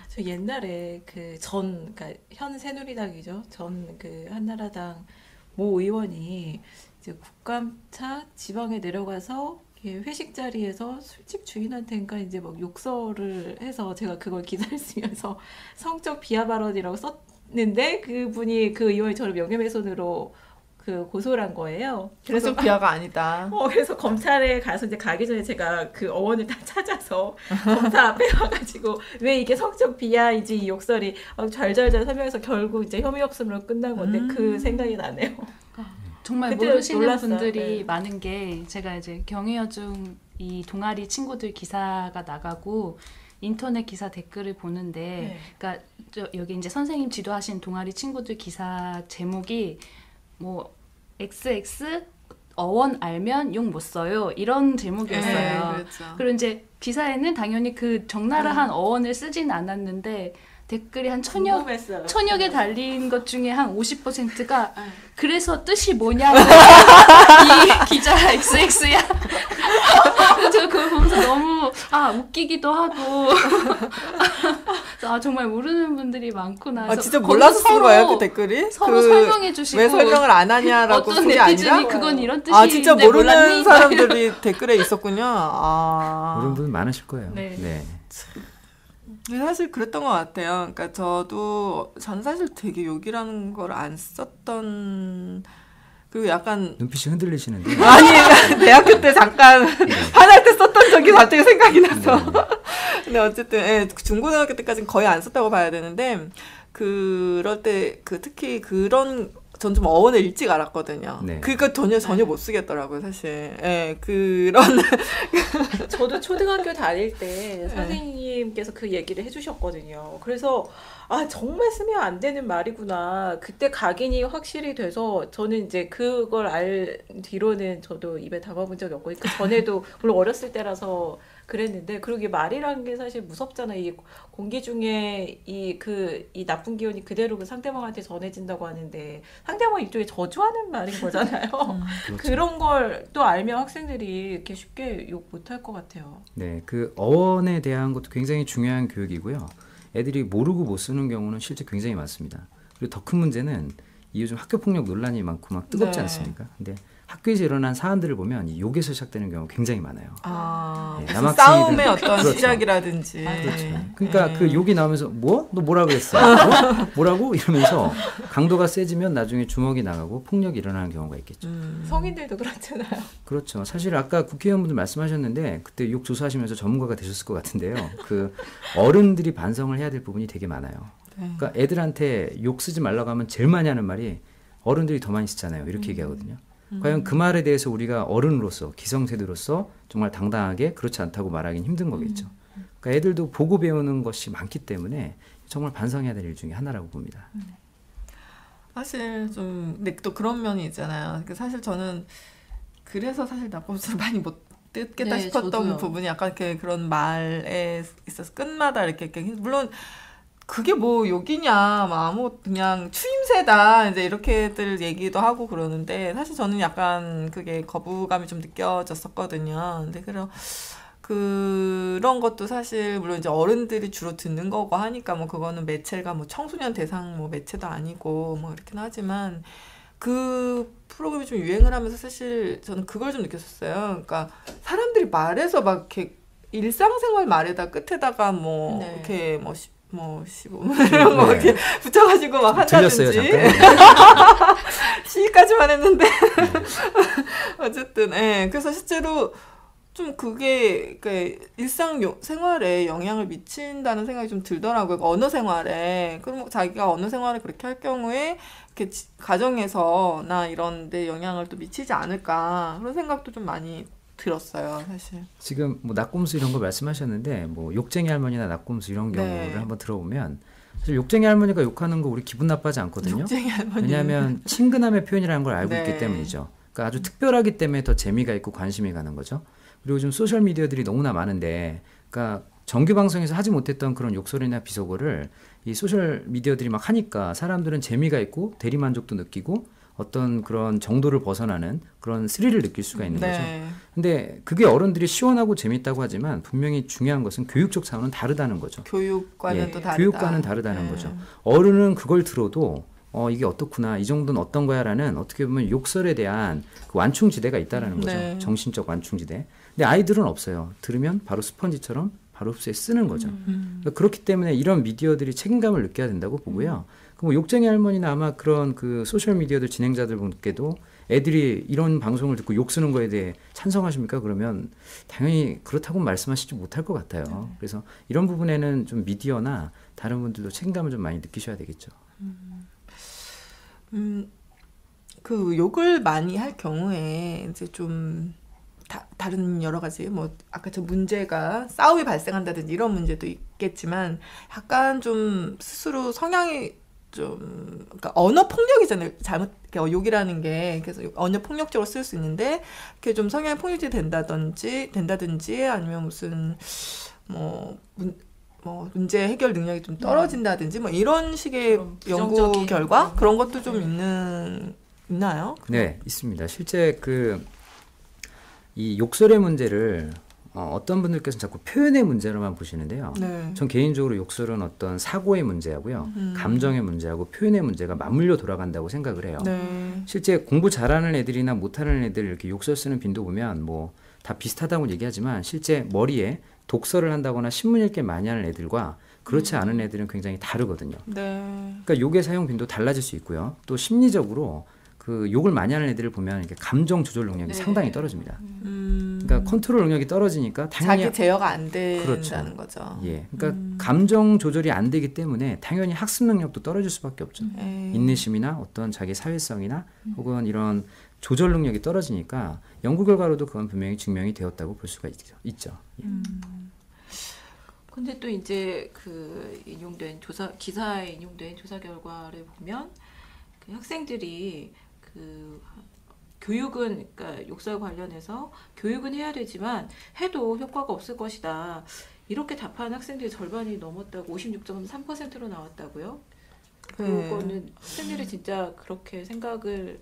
저 옛날에 그러니까 현 새누리당이죠. 전 그 한나라당 모 의원이 이제 국감차 지방에 내려가서 회식 자리에서 술집 주인한테인가 이제 막 욕설을 해서 제가 그걸 기사를 쓰면서 성적 비하 발언이라고 썼는데 그분이 그 의원이 저를 명예훼손으로 그 고소를 한 거예요. 그래서 비하가 아니다. 그래서 검찰에 가서 이제 가기 전에 제가 그 어원을 다 찾아서 검사 앞에 와가지고 왜 이게 성적 비하인지 이 욕설이 잘잘잘 설명해서 결국 이제 혐의 없음으로 끝난 건데 그 생각이 나네요. 정말 모르시는 놀랐어요. 분들이 많은 게 제가 이제 경희여중 이 동아리 친구들 기사가 나가고 인터넷 기사 댓글을 보는데 그러니까 여기 이제 선생님 지도하신 동아리 친구들 기사 제목이 뭐 XX 어원 알면 욕 못 써요 이런 제목이었어요. 그렇죠. 그리고 이제 기사에는 당연히 그 적나라한 어원을 쓰진 않았는데 댓글이 한 천여 개 달린 것 중에 한 50%가 그래서 뜻이 뭐냐고 이 기자 XX야. 저 그걸 보면서 너무 웃기기도 하고 정말 모르는 분들이 많구나. 진짜 몰라서 쓴 거예요 그 댓글이? 서로 설명해 주시고 왜 설명을 안 하냐라고 어떤 네티즌이 그건 이런 뜻인데 진짜 모르는 몰랐니? 사람들이 댓글에 있었군요. 모르는 분 많으실 거예요. 네. 사실 그랬던 것 같아요. 그러니까 전 사실 되게 욕이라는 걸 안 썼던 그리고 약간 눈빛이 흔들리시는데 아니 대학교 때 잠깐 화날 때 썼던 적이 갑자기 생각이 나서 근데 어쨌든 중고등학교 때까지는 거의 안 썼다고 봐야 되는데 그럴 때 특히 그런 전 좀 어원을 일찍 알았거든요. 그러니까 전혀 못 쓰겠더라고요, 사실. 그런. 저도 초등학교 다닐 때 선생님께서 그 얘기를 해주셨거든요. 그래서 정말 쓰면 안 되는 말이구나. 그때 각인이 확실히 돼서 저는 이제 그걸 알 뒤로는 저도 입에 담아본 적이 없고 그 전에도 물론 어렸을 때라서 그랬는데 그리고 이게 말이라는 게 사실 무섭잖아요. 이 공기 중에 이 나쁜 기운이 그대로 그 상대방한테 전해진다고 하는데 상대방 입장에 저주하는 말인 거잖아요. 그렇죠. 그런 걸 또 알면 학생들이 이렇게 쉽게 욕 못할 것 같아요. 네, 그 어원에 대한 것도 굉장히 중요한 교육이고요. 애들이 모르고 못 쓰는 경우는 실제 굉장히 많습니다. 그리고 더 큰 문제는 요즘 학교폭력 논란이 많고 막 뜨겁지 않습니까? 근데 학교에서 일어난 사안들을 보면 이 욕에서 시작되는 경우가 굉장히 많아요. 싸움의 어떤 시작이라든지. 그렇죠. 그러니까 그 욕이 나오면서 너 뭐라 그랬어? 뭐라고? 이러면서 강도가 세지면 나중에 주먹이 나가고 폭력이 일어나는 경우가 있겠죠. 성인들도 그렇잖아요. 그렇죠. 사실 아까 국회의원분들 말씀하셨는데 그때 욕 조사하시면서 전문가가 되셨을 것 같은데요. 그 어른들이 반성을 해야 될 부분이 되게 많아요. 그러니까 애들한테 욕 쓰지 말라고 하면 제일 많이 하는 말이 어른들이 더 많이 쓰잖아요. 이렇게 얘기하거든요. 과연 그 말에 대해서 우리가 어른으로서 기성세대로서 정말 당당하게 그렇지 않다고 말하기는 힘든 거겠죠. 그러니까 애들도 보고 배우는 것이 많기 때문에 정말 반성해야 될 일 중에 하나라고 봅니다. 사실 근데 또 그런 면이 있잖아요. 사실 저는 그래서 사실 낙법수를 많이 못 듣겠다 싶었던 저도요. 부분이 약간 이렇게 그런 말에 있어서 끝마다 이렇게 물론 그게 뭐 욕이냐, 그냥 추임새다, 이제 이렇게들 얘기도 하고 그러는데, 사실 저는 약간 그게 거부감이 좀 느껴졌었거든요. 근데 그런 것도 사실, 물론 이제 어른들이 주로 듣는 거고 하니까, 그거는 매체가 청소년 대상 매체도 아니고, 이렇긴 하지만, 그 프로그램이 좀 유행을 하면서 사실 저는 그걸 좀 느꼈었어요. 그러니까 사람들이 말해서 이렇게 일상생활 말에다 끝에다가 이렇게 시고 이런 거 이렇게 붙여가지고 막 한다든지 시까지만 했는데 어쨌든 그래서 실제로 좀 그게 일상 생활에 영향을 미친다는 생각이 좀 들더라고요. 언어 생활에. 그럼 자기가 언어 생활을 그렇게 할 경우에 이렇게 가정에서나 이런 데 영향을 또 미치지 않을까 그런 생각도 좀 많이 들었어요, 사실. 지금 뭐 낙곰수 이런 거 말씀하셨는데 뭐 욕쟁이 할머니나 낙곰수 이런 경우를 한번 들어보면 사실 욕쟁이 할머니가 욕하는 거 우리 기분 나빠하지 않거든요. 욕쟁이 할머니. 왜냐하면 친근함의 표현이라는 걸 알고 있기 때문이죠. 그러니까 아주 특별하기 때문에 더 재미가 있고 관심이 가는 거죠. 그리고 요즘 소셜 미디어들이 너무나 많은데, 그러니까 정규 방송에서 하지 못했던 그런 욕설이나 비속어를 이 소셜 미디어들이 막 하니까 사람들은 재미가 있고 대리 만족도 느끼고 어떤 그런 정도를 벗어나는 그런 스릴을 느낄 수가 있는 거죠. 근데 그게 어른들이 시원하고 재밌다고 하지만 분명히 중요한 것은 교육적 차원은 다르다는 거죠. 교육과는 또 다르다. 교육과는 다르다는 거죠. 어른은 그걸 들어도 이게 어떻구나, 이 정도는 어떤 거야 라는 어떻게 보면 욕설에 대한 그 완충지대가 있다라는 거죠. 정신적 완충지대. 근데 아이들은 없어요. 들으면 바로 스펀지처럼 바로 흡수해 쓰는 거죠. 그러니까 그렇기 때문에 이런 미디어들이 책임감을 느껴야 된다고 보고요. 뭐 욕쟁이 할머니나 아마 그런 그 소셜 미디어들 진행자들 분께도 애들이 이런 방송을 듣고 욕 쓰는 거에 대해 찬성하십니까? 그러면 당연히 그렇다고 말씀하시지 못할 것 같아요. 그래서 이런 부분에는 좀 미디어나 다른 분들도 책임감을 좀 많이 느끼셔야 되겠죠. 그 욕을 많이 할 경우에 이제 좀 다른 여러 가지 뭐 아까 저 문제가 싸움이 발생한다든지 이런 문제도 있겠지만 약간 좀 스스로 성향이 좀 그러니까 언어 폭력이잖아요. 잘못 욕이라는 게 그래서 언어 폭력적으로 쓸 수 있는데 그게 좀 성향이 폭력이 된다든지 아니면 무슨 뭐 문제 해결 능력이 좀 떨어진다든지 뭐 이런 식의 연구 결과 그런 것도 좀 있나요? 네, 있습니다. 실제 이 욕설의 문제를 어떤 분들께서는 자꾸 표현의 문제로만 보시는데요. 전 개인적으로 욕설은 어떤 사고의 문제하고요. 감정의 문제하고 표현의 문제가 맞물려 돌아간다고 생각을 해요. 실제 공부 잘하는 애들이나 못하는 애들 이렇게 욕설 쓰는 빈도 보면 뭐 다 비슷하다고 얘기하지만 실제 머리에 독서를 한다거나 신문 읽기 많이 하는 애들과 그렇지 않은 애들은 굉장히 다르거든요. 그러니까 욕의 사용 빈도 달라질 수 있고요. 또 심리적으로 그 욕을 많이 하는 애들을 보면 이렇게 감정 조절 능력이 상당히 떨어집니다. 그러니까 컨트롤 능력이 떨어지니까 당연히 자기 제어가 안 된다는 거죠. 예, 그러니까 감정 조절이 안 되기 때문에 당연히 학습 능력도 떨어질 수밖에 없죠. 인내심이나 어떤 자기 사회성이나 혹은 이런 조절 능력이 떨어지니까 연구 결과로도 그건 분명히 증명이 되었다고 볼 수가 있죠. 근데 또 이제 그 기사에 인용된 조사 결과를 보면 그 학생들이 그 교육은 그러니까 욕설 관련해서 교육은 해야 되지만 해도 효과가 없을 것이다. 이렇게 답한 학생들이 절반이 넘었다고 56.3%로 나왔다고요. 그거는 학생들이 진짜 그렇게 생각을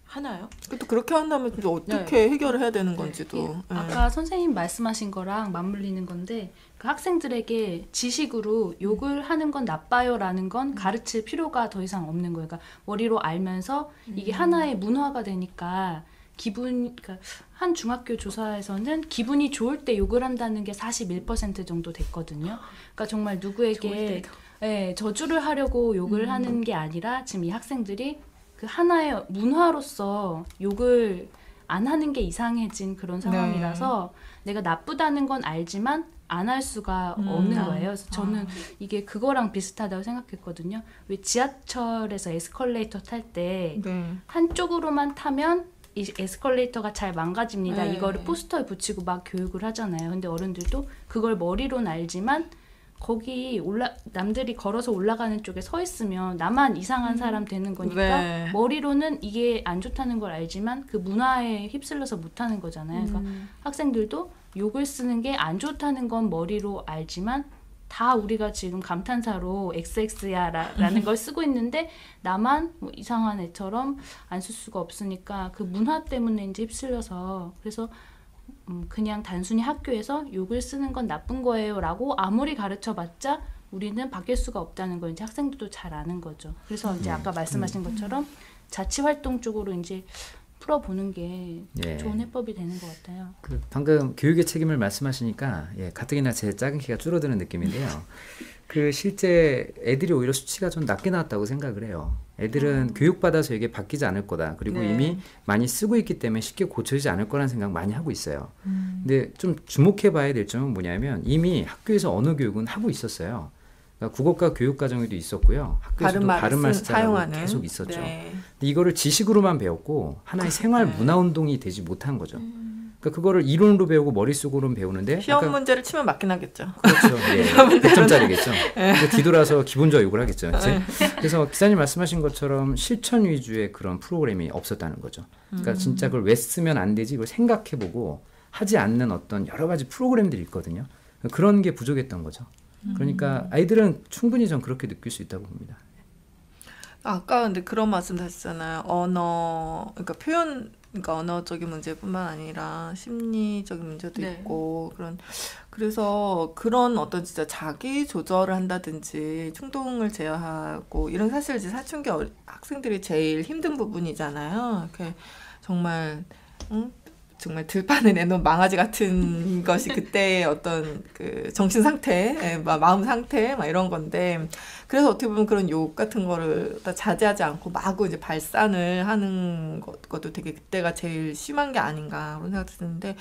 하나요? 또 그렇게 한다면 또 어떻게 해결을 해야 되는 건지도. 아까 선생님 말씀하신 거랑 맞물리는 건데 그 학생들에게 지식으로 욕을 하는 건 나빠요라는 건 가르칠 필요가 더 이상 없는 거예요. 그러니까 머리로 알면서 이게 하나의 문화가 되니까 그러니까 한 중학교 조사에서는 기분이 좋을 때 욕을 한다는 게 41% 정도 됐거든요. 그러니까 정말 누구에게 저주를 하려고 욕을 하는 게 아니라 지금 이 학생들이 그 하나의 문화로서 욕을 안 하는 게 이상해진 그런 상황이라서 내가 나쁘다는 건 알지만 안 할 수가 없는 거예요. 그래서 저는 이게 그거랑 비슷하다고 생각했거든요. 왜 지하철에서 에스컬레이터 탈 때 한쪽으로만 타면 이 에스컬레이터가 잘 망가집니다. 이거를 포스터에 붙이고 막 교육을 하잖아요. 근데 어른들도 그걸 머리로는 알지만 거기 남들이 걸어서 올라가는 쪽에 서 있으면 나만 이상한 사람 되는 거니까 머리로는 이게 안 좋다는 걸 알지만 그 문화에 휩쓸려서 못하는 거잖아요. 그러니까 학생들도 욕을 쓰는 게 안 좋다는 건 머리로 알지만 다 우리가 지금 감탄사로 XX야 라는 걸 쓰고 있는데 나만 뭐 이상한 애처럼 안 쓸 수가 없으니까 그 문화 때문에 이제 휩쓸려서 그래서 그냥 단순히 학교에서 욕을 쓰는 건 나쁜 거예요 라고 아무리 가르쳐봤자 우리는 바뀔 수가 없다는 걸 이제 학생들도 잘 아는 거죠. 그래서 이제 아까 말씀하신 것처럼 자치활동 쪽으로 이제 풀어보는 게 좋은 해법이 되는 것 같아요. 방금 교육의 책임을 말씀하시니까 가뜩이나 제 작은 키가 줄어드는 느낌인데요. 그 실제 애들이 오히려 수치가 좀 낮게 나왔다고 생각을 해요. 애들은 교육받아서 이게 바뀌지 않을 거다. 그리고 네. 이미 많이 쓰고 있기 때문에 쉽게 고쳐지지 않을 거라는 생각 많이 하고 있어요. 근데 좀 주목해 봐야 될 점은 뭐냐면 이미 학교에서 언어 교육은 하고 있었어요. 그러니까 국어과 교육과정에도 있었고요. 학교에서도 바른말 사용하는 계속 있었죠. 네. 근데 이거를 지식으로만 배웠고 하나의 생활 문화운동이 되지 못한 거죠. 그러니까 그거를 이론으로 배우고 머릿속으로는 배우는데 시험 문제를 치면 맞긴 하겠죠. 그렇죠. 예. 100점짜리겠죠. 뒤돌아서 기본적으로 욕을 하겠죠. 그래서 기자님 말씀하신 것처럼 실천 위주의 그런 프로그램이 없었다는 거죠. 그러니까 진짜 그걸 왜 쓰면 안 되지 이걸 생각해보고 하지 않는 어떤 여러 가지 프로그램들이 있거든요. 그런 게 부족했던 거죠. 그러니까 아이들은 충분히 전 그렇게 느낄 수 있다고 봅니다. 아까 근데 그런 말씀 하셨잖아요. 언어, 그러니까 표현, 그러니까 언어적인 문제뿐만 아니라 심리적인 문제도 네. 있고 그래서 그런 어떤 진짜 자기 조절을 한다든지 충동을 제어하고 이런 사실 이제 사춘기 학생들이 제일 힘든 부분이잖아요. 이렇게 정말 들판에 내놓은 망아지 같은 것이 그때의 어떤 그 정신 상태, 마음 상태, 막 이런 건데, 그래서 어떻게 보면 그런 욕 같은 거를 다 자제하지 않고 마구 이제 발산을 하는 것도 되게 그때가 제일 심한 게 아닌가 그런 생각이 드는데,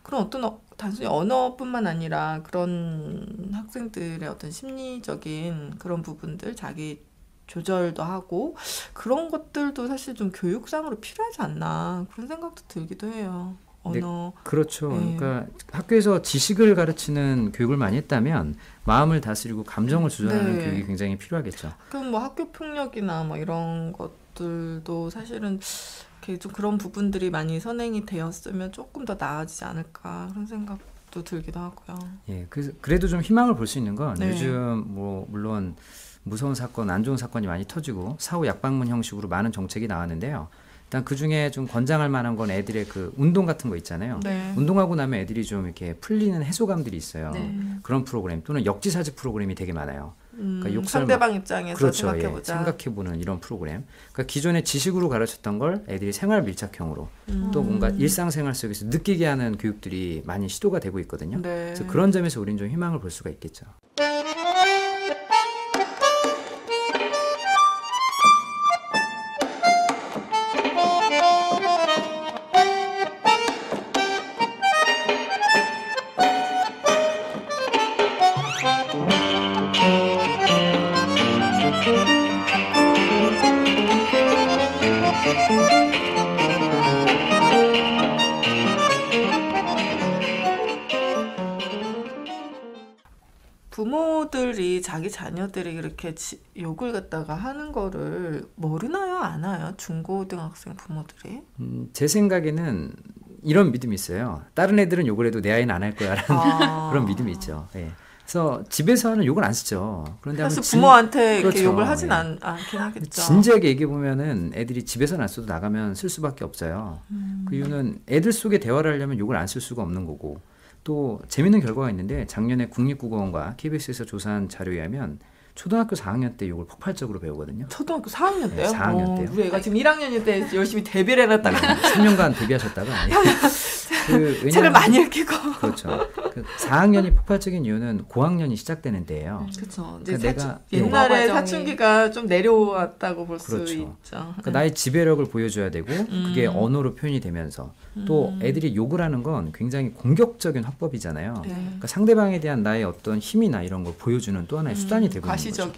그런 어떤 단순히 언어뿐만 아니라 그런 학생들의 어떤 심리적인 그런 부분들, 자기 조절도 하고 그런 것들도 사실 좀 교육상으로 필요하지 않나 그런 생각도 들기도 해요. 언어. 네, 그렇죠. 네. 그러니까 학교에서 지식을 가르치는 교육을 많이 했다면 마음을 다스리고 감정을 조절하는 네. 교육이 굉장히 필요하겠죠. 그럼 뭐 학교 폭력이나 뭐 이런 것들도 사실은 이렇게 좀 그런 부분들이 많이 선행이 되었으면 조금 더 나아지지 않을까 그런 생각도 들기도 하고요. 예, 그래도 좀 희망을 볼 수 있는 건 네. 요즘 뭐 물론 무서운 사건, 안 좋은 사건이 많이 터지고 사후 약방문 형식으로 많은 정책이 나왔는데요. 일단 그 중에 좀 권장할 만한 건 애들의 그 운동 같은 거 있잖아요. 네. 운동하고 나면 애들이 좀 이렇게 풀리는 해소감들이 있어요. 네. 그런 프로그램 또는 역지사지 프로그램이 되게 많아요. 그러니까 상대방 입장에서 그렇죠. 생각해보자. 예, 생각해보는 이런 프로그램. 그러니까 기존에 지식으로 가르쳤던 걸 애들이 생활 밀착형으로 또 뭔가 일상생활 속에서 느끼게 하는 교육들이 많이 시도가 되고 있거든요. 네. 그래서 그런 점에서 우리는 좀 희망을 볼 수가 있겠죠. 부모들이 자기 자녀들이 이렇게 욕을 갖다가 하는 거를 모르나요? 아나요? 중고등학생 부모들이? 제 생각에는 이런 믿음이 있어요. 다른 애들은 욕을 해도 내 아이는 안 할 거야라는 그런 믿음이 있죠. 예. 그래서 집에서는 욕을 안 쓰죠. 그런데 그래서 부모한테 이렇게 그렇죠. 욕을 하진 않긴 하겠죠. 진지하게 얘기해 보면은 애들이 집에서는 안 써도 나가면 쓸 수밖에 없어요. 그 이유는 애들 속에 대화를 하려면 욕을 안 쓸 수가 없는 거고, 또 재밌는 결과가 있는데 작년에 국립국어원과 KBS에서 조사한 자료에 의하면 초등학교 4학년 때 욕을 폭발적으로 배우거든요. 초등학교 4학년 때요? 네, 4학년 때요. 우리 애가 지금 1학년일 때 열심히 데뷔를 해놨다가 3년간 데뷔하셨다가 책을 많이 읽히고 그렇죠. 그 4학년이 폭발적인 이유는 고학년이 시작되는 때예요. 그렇죠. 그러니까 옛날에 사춘기가 좀 내려왔다고 볼 수 그렇죠. 있죠. 그러니까 나의 지배력을 보여줘야 되고 그게 언어로 표현이 되면서 또 애들이 욕을 하는 건 굉장히 공격적인 화법이잖아요. 네. 그러니까 상대방에 대한 나의 어떤 힘이나 이런 걸 보여주는 또 하나의 수단이 되고 있는 거죠.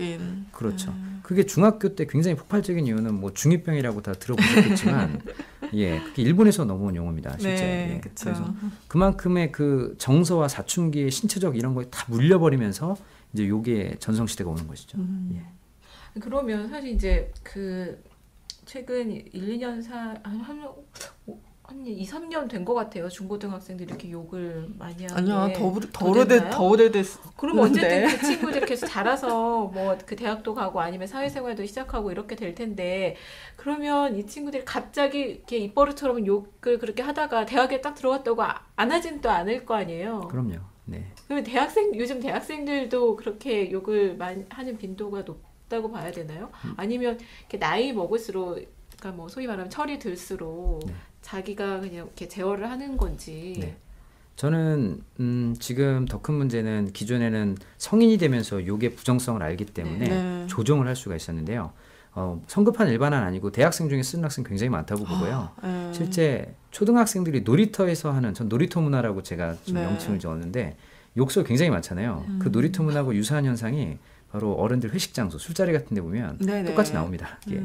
그렇죠. 그게 중학교 때 굉장히 폭발적인 이유는 뭐 중2병이라고 다 들어보셨겠지만 예, 그게 일본에서 넘어온 용어입니다. 실제. 네, 예. 그쵸. 그래서 그만큼의 그 정서와 사춘기의 신체적 이런 거에 다 물려버리면서 이제 욕의 전성시대가 오는 것이죠. 예. 그러면 사실 이제 그 최근 1, 2년 한 2, 3년 된 것 같아요. 중고등학생들이 이렇게 욕을 많이 하는데. 아니야, 더 오래됐어. 그럼 어쨌든 그 친구들 계속 자라서 뭐 그 대학도 가고 아니면 사회생활도 시작하고 이렇게 될 텐데, 그러면 이 친구들이 갑자기 이렇게 입버릇처럼 욕을 그렇게 하다가 대학에 딱 들어갔다고 안 하진 또 않을 거 아니에요. 그럼요. 네. 그러면 요즘 대학생들도 그렇게 욕을 많이 하는 빈도가 높다고 봐야 되나요? 아니면 이렇게 나이 먹을수록, 그러니까 뭐 소위 말하면 철이 들수록 네. 자기가 그냥 이렇게 제어를 하는 건지. 네. 저는 지금 더 큰 문제는 기존에는 성인이 되면서 욕의 부정성을 알기 때문에 조정을 할 수가 있었는데요. 성급한 일반화는 아니고 대학생 중에 쓰는 학생 굉장히 많다고 보고요. 실제 초등학생들이 놀이터에서 하는, 전 놀이터 문화라고 제가 좀 명칭을 지었는데 욕설 굉장히 많잖아요. 그 놀이터 문화하고 유사한 현상이 바로 어른들 회식 장소, 술자리 같은 데 보면 똑같이 나옵니다. 이게.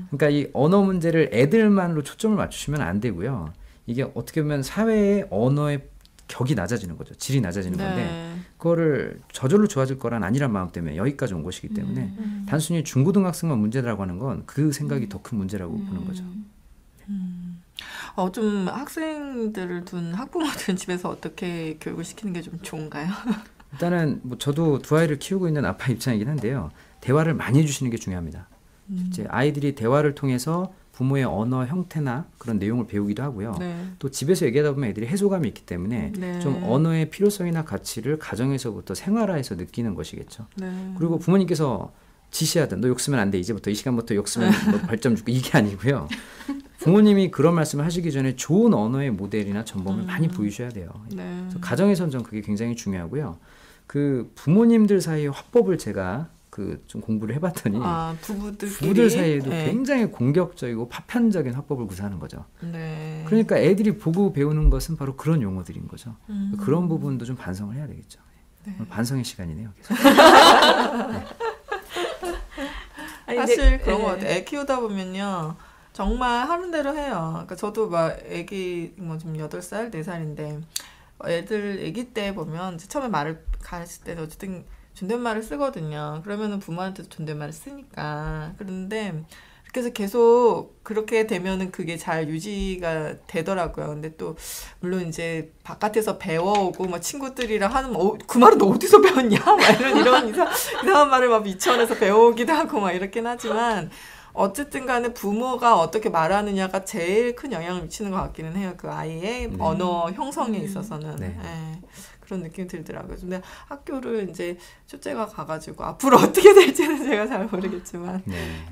그러니까 이 언어 문제를 애들만으로 초점을 맞추시면 안 되고요. 이게 어떻게 보면 사회의 언어의 격이 낮아지는 거죠. 질이 낮아지는 건데 그거를 저절로 좋아질 거란 아니란 마음 때문에 여기까지 온 것이기 때문에 단순히 중고등학생만 문제라고 하는 건 그 생각이 더 큰 문제라고 보는 거죠. 좀 학생들을 둔 학부모들은 집에서 어떻게 교육을 시키는 게 좀 좋은가요? 일단은 뭐 저도 두 아이를 키우고 있는 아빠 입장이긴 한데요. 대화를 많이 해주시는 게 중요합니다. 이제 아이들이 대화를 통해서 부모의 언어 형태나 그런 내용을 배우기도 하고요. 또 집에서 얘기하다 보면 애들이 해소감이 있기 때문에 좀 언어의 필요성이나 가치를 가정에서부터 생활화해서 느끼는 것이겠죠. 그리고 부모님께서 지시하든 너 욕 쓰면 안 돼. 이제부터 이 시간부터 욕 쓰면 뭐 벌점 주고 이게 아니고요. 부모님이 그런 말씀을 하시기 전에 좋은 언어의 모델이나 전범을 많이 보이셔야 돼요. 그래서 가정에서는 전 그게 굉장히 중요하고요. 그 부모님들 사이의 화법을 제가 좀 공부를 해봤더니 부부들 사이에도 굉장히 공격적이고 파편적인 화법을 구사하는 거죠. 그러니까 애들이 보고 배우는 것은 바로 그런 용어들인 거죠. 그런 부분도 좀 반성을 해야 되겠죠. 오늘 반성의 시간이네요. 계속. 사실 그런 것 같아요. 애 키우다 보면요. 정말 하는 대로 해요. 그러니까 저도 막 애기 뭐 좀 8살, 4살인데 애기 때 보면 처음에 말을 가르칠 때 어쨌든 존댓말을 쓰거든요. 그러면은 부모한테도 존댓말을 쓰니까. 그런데 그래서 계속 그렇게 되면은 그게 잘 유지가 되더라고요. 근데 또 물론 이제 바깥에서 배워오고 막 친구들이랑 하는 그 말은 너 어디서 배웠냐? 막 이런 이상한 말을 막 유치원에서 배워오기도 하고 막 이렇긴 하지만 어쨌든 간에 부모가 어떻게 말하느냐가 제일 큰 영향을 미치는 것 같기는 해요. 그 아이의 언어 형성에 있어서는. 그런 느낌이 들더라고요. 근데 학교를 이제 첫째가 가가지고 앞으로 어떻게 될지는 제가 잘 모르겠지만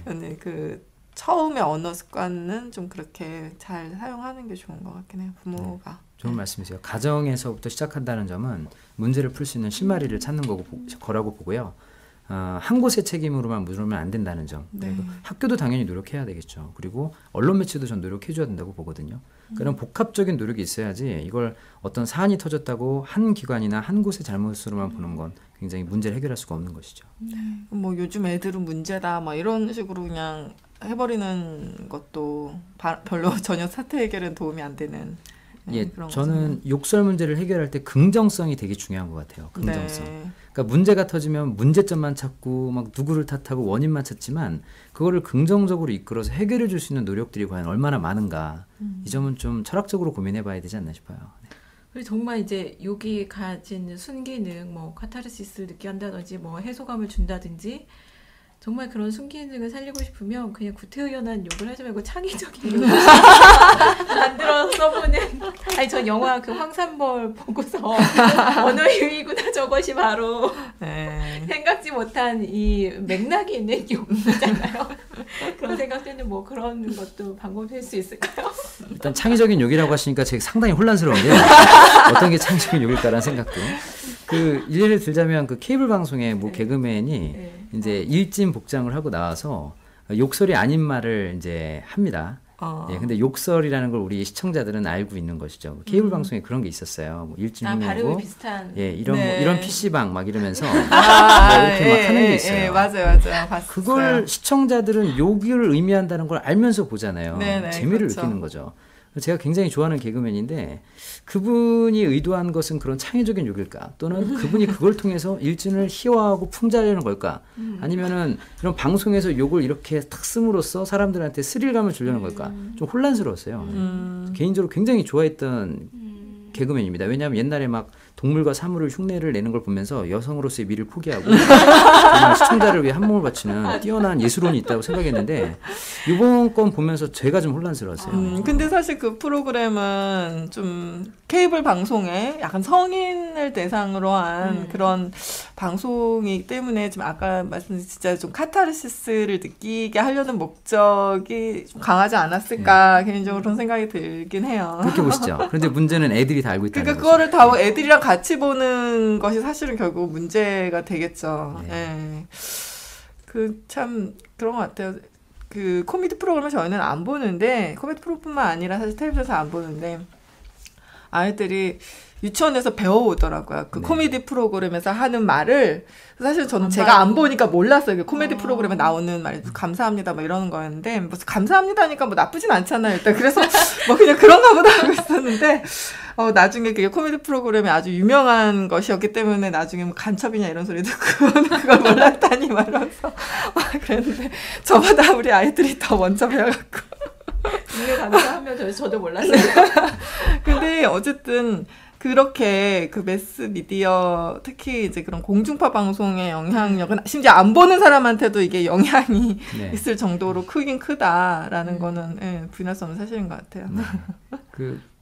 근데 그 처음에 언어 습관은 좀 그렇게 잘 사용하는 게 좋은 것 같긴 해요. 부모가. 좋은 말씀이세요. 가정에서부터 시작한다는 점은 문제를 풀 수 있는 실마리를 찾는 거라고 보고요. 한 곳의 책임으로만 물으면 안 된다는 점. 그리고 학교도 당연히 노력해야 되겠죠. 그리고 언론 매체도 전 노력해줘야 된다고 보거든요. 그런 복합적인 노력이 있어야지 이걸 어떤 사안이 터졌다고 한 기관이나 한 곳의 잘못으로만 보는 건 굉장히 문제를 해결할 수가 없는 것이죠. 뭐 요즘 애들은 문제다 막 이런 식으로 그냥 해버리는 것도 별로 전혀 사태 해결에 도움이 안 되는. 저는 욕설 문제를 해결할 때 긍정성이 되게 중요한 것 같아요. 긍정성. 그러니까 문제가 터지면 문제점만 찾고 막 누구를 탓하고 원인만 찾지만 그거를 긍정적으로 이끌어서 해결해 줄 수 있는 노력들이 과연 얼마나 많은가. 이 점은 좀 철학적으로 고민해 봐야 되지 않나 싶어요. 그리고 정말 이제 욕이 가진 순기능, 뭐 카타르시스를 느끼게 한다든지 뭐 해소감을 준다든지 정말 그런 순기능을 살리고 싶으면 그냥 구태의연한 욕을 하지 말고 창의적인 욕을 만들어서 써보는. 아니 전 영화 그 황산벌 보고서 언어 유희구나 저것이 바로 생각지 못한 이 맥락이 있는 욕이잖아요. 그런 생각 때는 뭐 그런 것도 방법이 될 수 있을까요? 일단 창의적인 욕이라고 하시니까 제가 상당히 혼란스러운데요. 어떤 게 창의적인 욕일까라는 생각도. 그 예를 들자면 그 케이블 방송의 뭐 개그맨이 이제 일진 복장을 하고 나와서 욕설이 아닌 말을 이제 합니다. 근데 욕설이라는 걸 우리 시청자들은 알고 있는 것이죠. 케이블 방송에 그런 게 있었어요. 뭐 일진 흉내고 비슷한. 이런 PC방 막 이러면서 뭐 이렇게 막 하는 게 있어요. 맞아요. 봤어요. 그걸 시청자들은 욕을 의미한다는 걸 알면서 보잖아요. 재미를 느끼는 거죠. 제가 굉장히 좋아하는 개그맨인데 그분이 의도한 것은 그런 창의적인 욕일까? 또는 그분이 그걸 통해서 일진을 희화하고 풍자하려는 걸까? 아니면은 이런 방송에서 욕을 이렇게 탁 씀으로써 사람들한테 스릴감을 주려는 걸까? 좀 혼란스러웠어요. 개인적으로 굉장히 좋아했던 개그맨입니다. 왜냐하면 옛날에 막 동물과 사물을 흉내를 내는 걸 보면서 여성으로서의 미를 포기하고 정말 시청자를 위해 한몸을 바치는 뛰어난 예술원이 있다고 생각했는데 이번 건 보면서 제가 좀 혼란스러웠어요. 근데 사실 그 프로그램은 좀 케이블 방송에 약간 성인을 대상으로 한 그런 방송이기 때문에 좀 아까 말씀드린 진짜 좀 카타르시스를 느끼게 하려는 목적이 좀 강하지 않았을까 개인적으로 그런 생각이 들긴 해요. 그렇게 보시죠. 그런데 문제는 애들이 다 알고 있다는 그러니까 거죠. 그거를 다 애들이랑 같이 보는 것이 사실은 결국 문제가 되겠죠. 네. 그 참 그런 것 같아요. 그 코미디 프로그램을 저희는 안 보는데 코미디 프로뿐만 아니라 사실 텔레비전에서 안 보는데 아이들이 유치원에서 배워오더라고요. 그 코미디 프로그램에서 하는 말을 사실 저는 제가 안 보니까 몰랐어요. 그 코미디 프로그램에 나오는 말 감사합니다 뭐 이러는 거였는데 무슨 감사합니다니까 뭐 나쁘진 않잖아요. 일단 그래서 뭐 그냥 그런가 보다 하고 있었는데 나중에 그게 코미디 프로그램이 아주 유명한 것이었기 때문에 나중에 뭐 간첩이냐 이런 소리 듣고 그걸 몰랐다니 말하면서 그랬는데 저보다 우리 아이들이 더 먼저 배워갖고 이게 감사하면 저도 몰랐어요. 근데 어쨌든 그렇게 그 매스 미디어 특히 이제 그런 공중파 방송의 영향력은 심지어 안 보는 사람한테도 이게 영향이 있을 정도로 크긴 크다라는 거는 부인할 수 없는 사실인 것 같아요.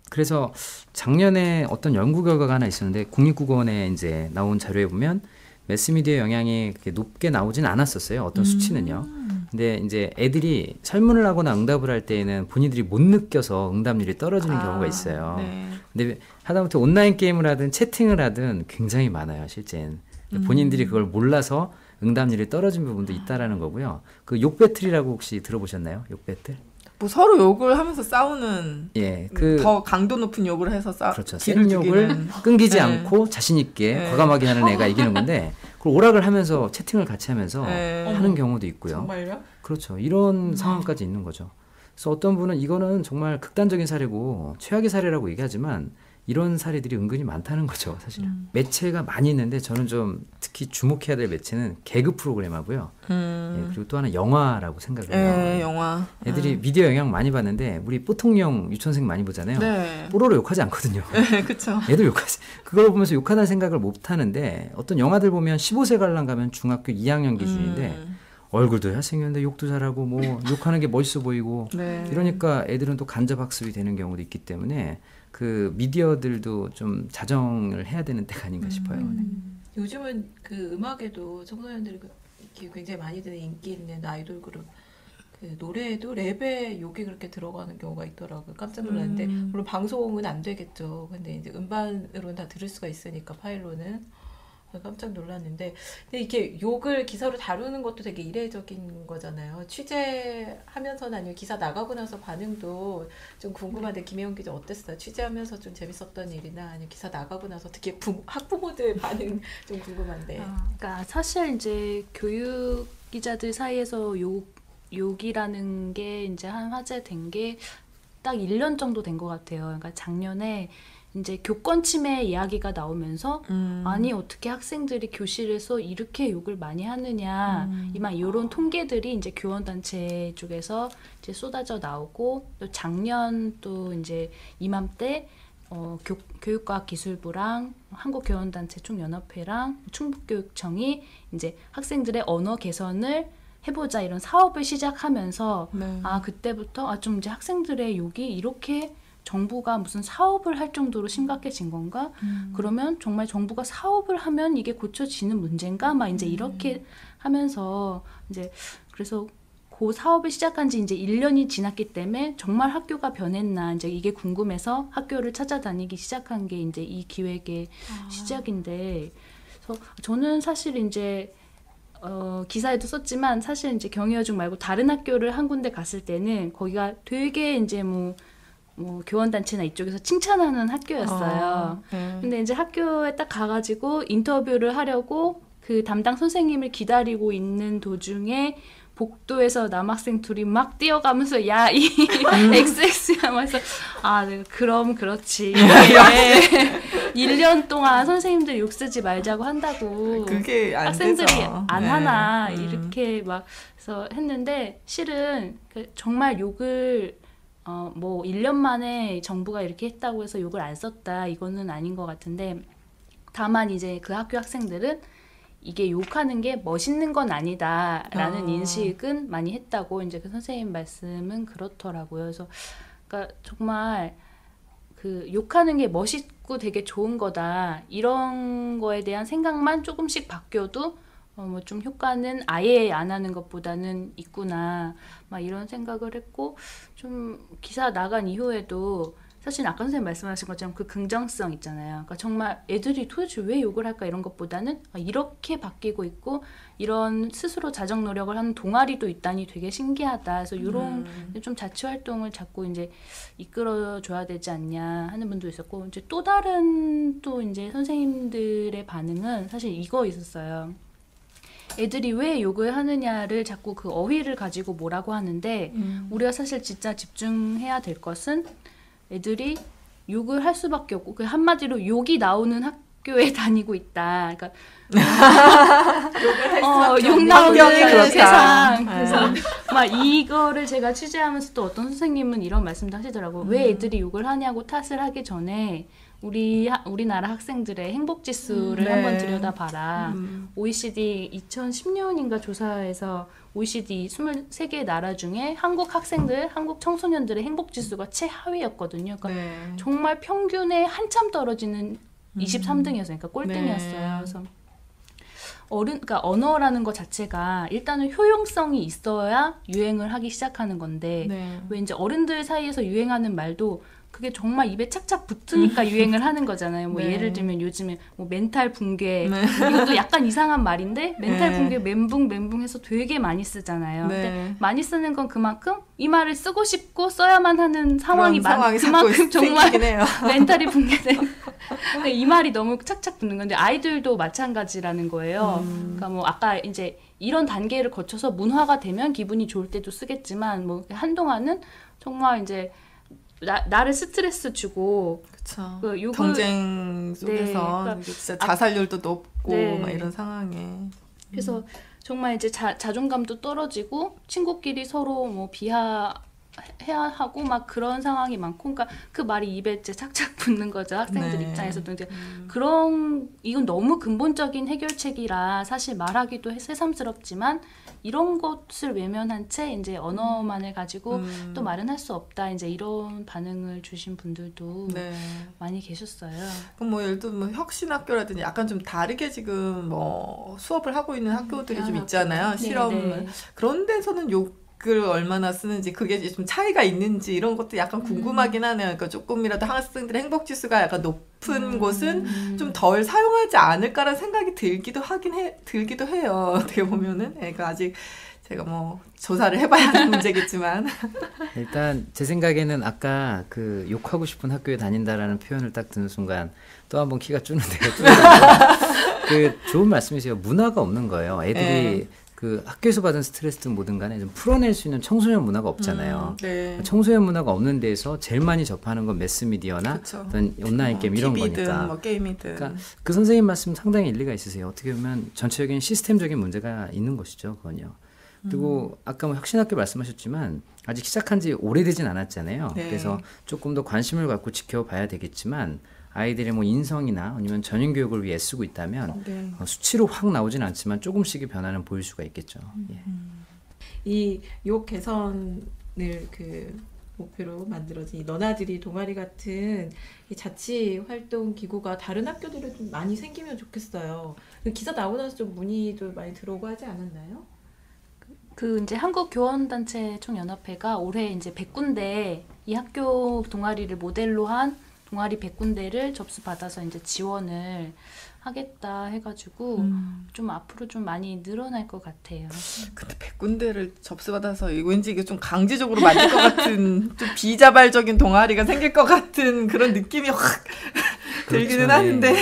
그래서 작년에 어떤 연구 결과가 하나 있었는데 국립국어원에 이제 나온 자료에 보면 매스미디어 영향이 그렇게 높게 나오진 않았었어요. 어떤 수치는요. 근데 이제 애들이 설문을 하거나 응답을 할 때에는 본인들이 못 느껴서 응답률이 떨어지는 경우가 있어요. 네. 근데 하다못해 온라인 게임을 하든 채팅을 하든 굉장히 많아요, 실제는. 본인들이 그걸 몰라서 응답률이 떨어진 부분도 있다라는 거고요. 그 욕 배틀이라고 혹시 들어보셨나요? 욕 배틀? 뭐 서로 욕을 하면서 싸우는 더 강도 높은 욕을 해서 그렇죠. 센 욕을 끊기지 않고 자신 있게 과감하게 하는 애가 이기는 건데 그걸 오락을 하면서 채팅을 같이 하면서 하는 경우도 있고요. 정말요? 그렇죠. 이런 상황까지 있는 거죠. 그래서 어떤 분은 이거는 정말 극단적인 사례고 최악의 사례라고 얘기하지만 이런 사례들이 은근히 많다는 거죠, 사실은. 매체가 많이 있는데 저는 좀 특히 주목해야 될 매체는 개그 프로그램하고요. 그리고 또 하나 영화라고 생각을 해요. 영화. 애들이 미디어 영향 많이 받는데 우리 뽀통령 유치원생 많이 보잖아요. 네. 뽀로로 욕하지 않거든요. 네, 그렇죠. 애들 욕하지. 그걸 보면서 욕하다는 생각을 못 하는데 어떤 영화들 보면 15세 관람 가면 중학교 2학년 기준인데 얼굴도 잘생겼는데 욕도 잘하고 뭐 욕하는 게 멋있어 보이고 이러니까 애들은 또 간접학습이 되는 경우도 있기 때문에 그 미디어들도 좀 자정을 해야 되는 때가 아닌가 싶어요. 요즘은 그 음악에도 청소년들이 굉장히 많이 드는 인기 있는 아이돌 그룹 그 노래에도 랩에 욕이 그렇게 들어가는 경우가 있더라고요. 깜짝 놀랐는데 물론 방송은 안 되겠죠. 근데 이제 음반으로는 다 들을 수가 있으니까 파일로는. 깜짝 놀랐는데 근데 이렇게 욕을 기사로 다루는 것도 되게 이례적인 거잖아요. 취재하면서는 아니면 기사 나가고 나서 반응도 좀 궁금한데 김혜영 기자 어땠어요? 취재하면서 좀 재밌었던 일이나 아니면 기사 나가고 나서 특히 학부모들 반응 좀 궁금한데. 그러니까 사실 이제 교육 기자들 사이에서 욕이라는 게 이제 한 화제된 게 딱 1년 정도 된 것 같아요. 그러니까 작년에 이제 교권 침해 이야기가 나오면서 아니 어떻게 학생들이 교실에서 이렇게 욕을 많이 하느냐 이런 통계들이 이제 교원단체 쪽에서 이제 쏟아져 나오고 또 작년 또 이제 이맘때 교육과학기술부랑 한국교원단체 총연합회랑 충북교육청이 이제 학생들의 언어 개선을 해보자 이런 사업을 시작하면서 그때부터 좀 이제 학생들의 욕이 이렇게 정부가 무슨 사업을 할 정도로 심각해진 건가? 그러면 정말 정부가 사업을 하면 이게 고쳐지는 문제인가? 막 이제 이렇게 하면서 이제 그래서 그 사업을 시작한 지 이제 1년이 지났기 때문에 정말 학교가 변했나 이제 이게 궁금해서 학교를 찾아다니기 시작한 게 이제 이 기획의 시작인데, 그래서 저는 사실 이제 기사에도 썼지만 사실 이제 경희여중 말고 다른 학교를 한 군데 갔을 때는 거기가 되게 이제 뭐 교원단체나 이쪽에서 칭찬하는 학교였어요. 근데 이제 학교에 딱 가가지고 인터뷰를 하려고 그 담당 선생님을 기다리고 있는 도중에 복도에서 남학생 둘이 막 뛰어가면서 야, 이 XX 하면서 네, 그럼 그렇지. 1년 동안 선생님들 욕 쓰지 말자고 한다고 그게 안 학생들이 되죠. 안 하나 이렇게 막 해서 했는데 실은 정말 욕을 뭐 1년 만에 정부가 이렇게 했다고 해서 욕을 안 썼다 이거는 아닌 것 같은데, 다만 이제 그 학교 학생들은 이게 욕하는 게 멋있는 건 아니다라는 인식은 많이 했다고 이제 그 선생님 말씀은 그렇더라고요. 그래서 그러니까 정말 그 욕하는 게 멋있고 되게 좋은 거다. 이런 거에 대한 생각만 조금씩 바뀌어도 뭐 좀 효과는 아예 안 하는 것보다는 있구나. 막 이런 생각을 했고, 좀 기사 나간 이후에도 사실 아까 선생님 말씀하신 것처럼 그 긍정성 있잖아요. 그러니까 정말 애들이 도대체 왜 욕을 할까 이런 것보다는 이렇게 바뀌고 있고 이런 스스로 자정 노력을 하는 동아리도 있다니 되게 신기하다. 그래서 이런 좀 자치 활동을 자꾸 이제 이끌어줘야 되지 않냐 하는 분도 있었고, 이제 또 다른 또 이제 선생님들의 반응은 사실 이거 있었어요. 애들이 왜 욕을 하느냐를 자꾸 그 어휘를 가지고 뭐라고 하는데 우리가 사실 진짜 집중해야 될 것은 애들이 욕을 할 수밖에 없고 그 한마디로 욕이 나오는 학교에 다니고 있다. 그러니까 욕 나오는 세상. 그래서 막 이거를 제가 취재하면서 또 어떤 선생님은 이런 말씀도 하시더라고요. 왜 애들이 욕을 하냐고 탓을 하기 전에 우리나라 학생들의 행복 지수를 한번 들여다봐라. OECD 2010년인가 조사에서 OECD 23개 나라 중에 한국 학생들, 한국 청소년들의 행복 지수가 최하위였거든요. 그러니까 정말 평균에 한참 떨어지는 23등이었어요. 그러니까 꼴등이었어요. 그래서 그러니까 언어라는 것 자체가 일단은 효용성이 있어야 유행을 하기 시작하는 건데 왜 이제 어른들 사이에서 유행하는 말도 그게 정말 입에 착착 붙으니까 유행을 하는 거잖아요. 뭐 예를 들면 요즘에 뭐 멘탈 붕괴 이것도 약간 이상한 말인데 멘탈 붕괴 멘붕 해서 되게 많이 쓰잖아요. 근데 많이 쓰는 건 그만큼 이 말을 쓰고 싶고 써야만 하는 상황이 그만큼 정말 멘탈이 붕괴된. 근데 이 말이 너무 착착 붙는 건데 아이들도 마찬가지라는 거예요. 그러니까 뭐 아까 이제 이런 단계를 거쳐서 문화가 되면 기분이 좋을 때도 쓰겠지만 뭐 한동안은 정말 이제 나를 스트레스 주고 그 경쟁 속에서 그러니까 진짜 자살률도 높고 막 이런 상황에 그래서 정말 이제 자존감도 떨어지고 친구끼리 서로 뭐 비하해야 하고 막 그런 상황이 많고 그러니까 그 말이 입에 이제 착착 붙는 거죠. 학생들 입장에서도 이제 이건 너무 근본적인 해결책이라 사실 말하기도 새삼스럽지만 이런 것을 외면한 채 이제 언어만을 가지고 또 말은 할 수 없다. 이제 이런 반응을 주신 분들도 많이 계셨어요. 그럼 뭐 예를 들면 뭐 혁신학교라든지 약간 좀 다르게 지금 뭐 수업을 하고 있는 학교들이 좀 있잖아요. 실험을. 그런 데서는 욕을 얼마나 쓰는지 그게 좀 차이가 있는지 이런 것도 약간 궁금하긴 하네요. 그러니까 조금이라도 학생들의 행복지수가 약간 높은 곳은 좀 덜 사용하지 않을까라는 생각이 들기도 해요. 어떻게 보면은. 그러니까 아직 제가 뭐 조사를 해봐야 하는 문제겠지만 일단 제 생각에는 아까 그 욕하고 싶은 학교에 다닌다라는 표현을 딱 듣는 순간 또 한 번 키가 쭈는데요. 그 좋은 말씀이세요. 문화가 없는 거예요. 애들이 그 학교에서 받은 스트레스든 뭐든 간에 좀 풀어낼 수 있는 청소년 문화가 없잖아요. 청소년 문화가 없는 데에서 제일 많이 접하는 건 매스미디어나 어떤 온라인 게임 이런 TV든, 거니까. 뭐 게임이든. 그러니까 그 선생님 말씀 상당히 일리가 있으세요. 어떻게 보면 전체적인 시스템적인 문제가 있는 것이죠. 그건요. 그리고 아까 뭐 혁신학교 말씀하셨지만 아직 시작한 지 오래되진 않았잖아요. 그래서 조금 더 관심을 갖고 지켜봐야 되겠지만 아이들의 뭐 인성이나 아니면 전인 교육을 위해 쓰고 있다면 수치로 확 나오진 않지만 조금씩의 변화는 보일 수가 있겠죠. 이 욕 개선을 그 목표로 만들어진 이 너나들이 동아리 같은 이 자치 활동 기구가 다른 학교들에 좀 많이 생기면 좋겠어요. 기사 나오고 나서 좀 문의도 많이 들어오고 하지 않았나요? 그 이제 한국교원단체 총연합회가 올해 이제 100군데 이 학교 동아리를 모델로 한 동아리 100군데를 접수받아서 이제 지원을 하겠다 해가지고 좀 앞으로 좀 많이 늘어날 것 같아요. 근데 100군데를 접수받아서 왠지 이게 좀 강제적으로 만들 것 같은 좀 비자발적인 동아리가 생길 것 같은 그런 느낌이 확 들기는 하는데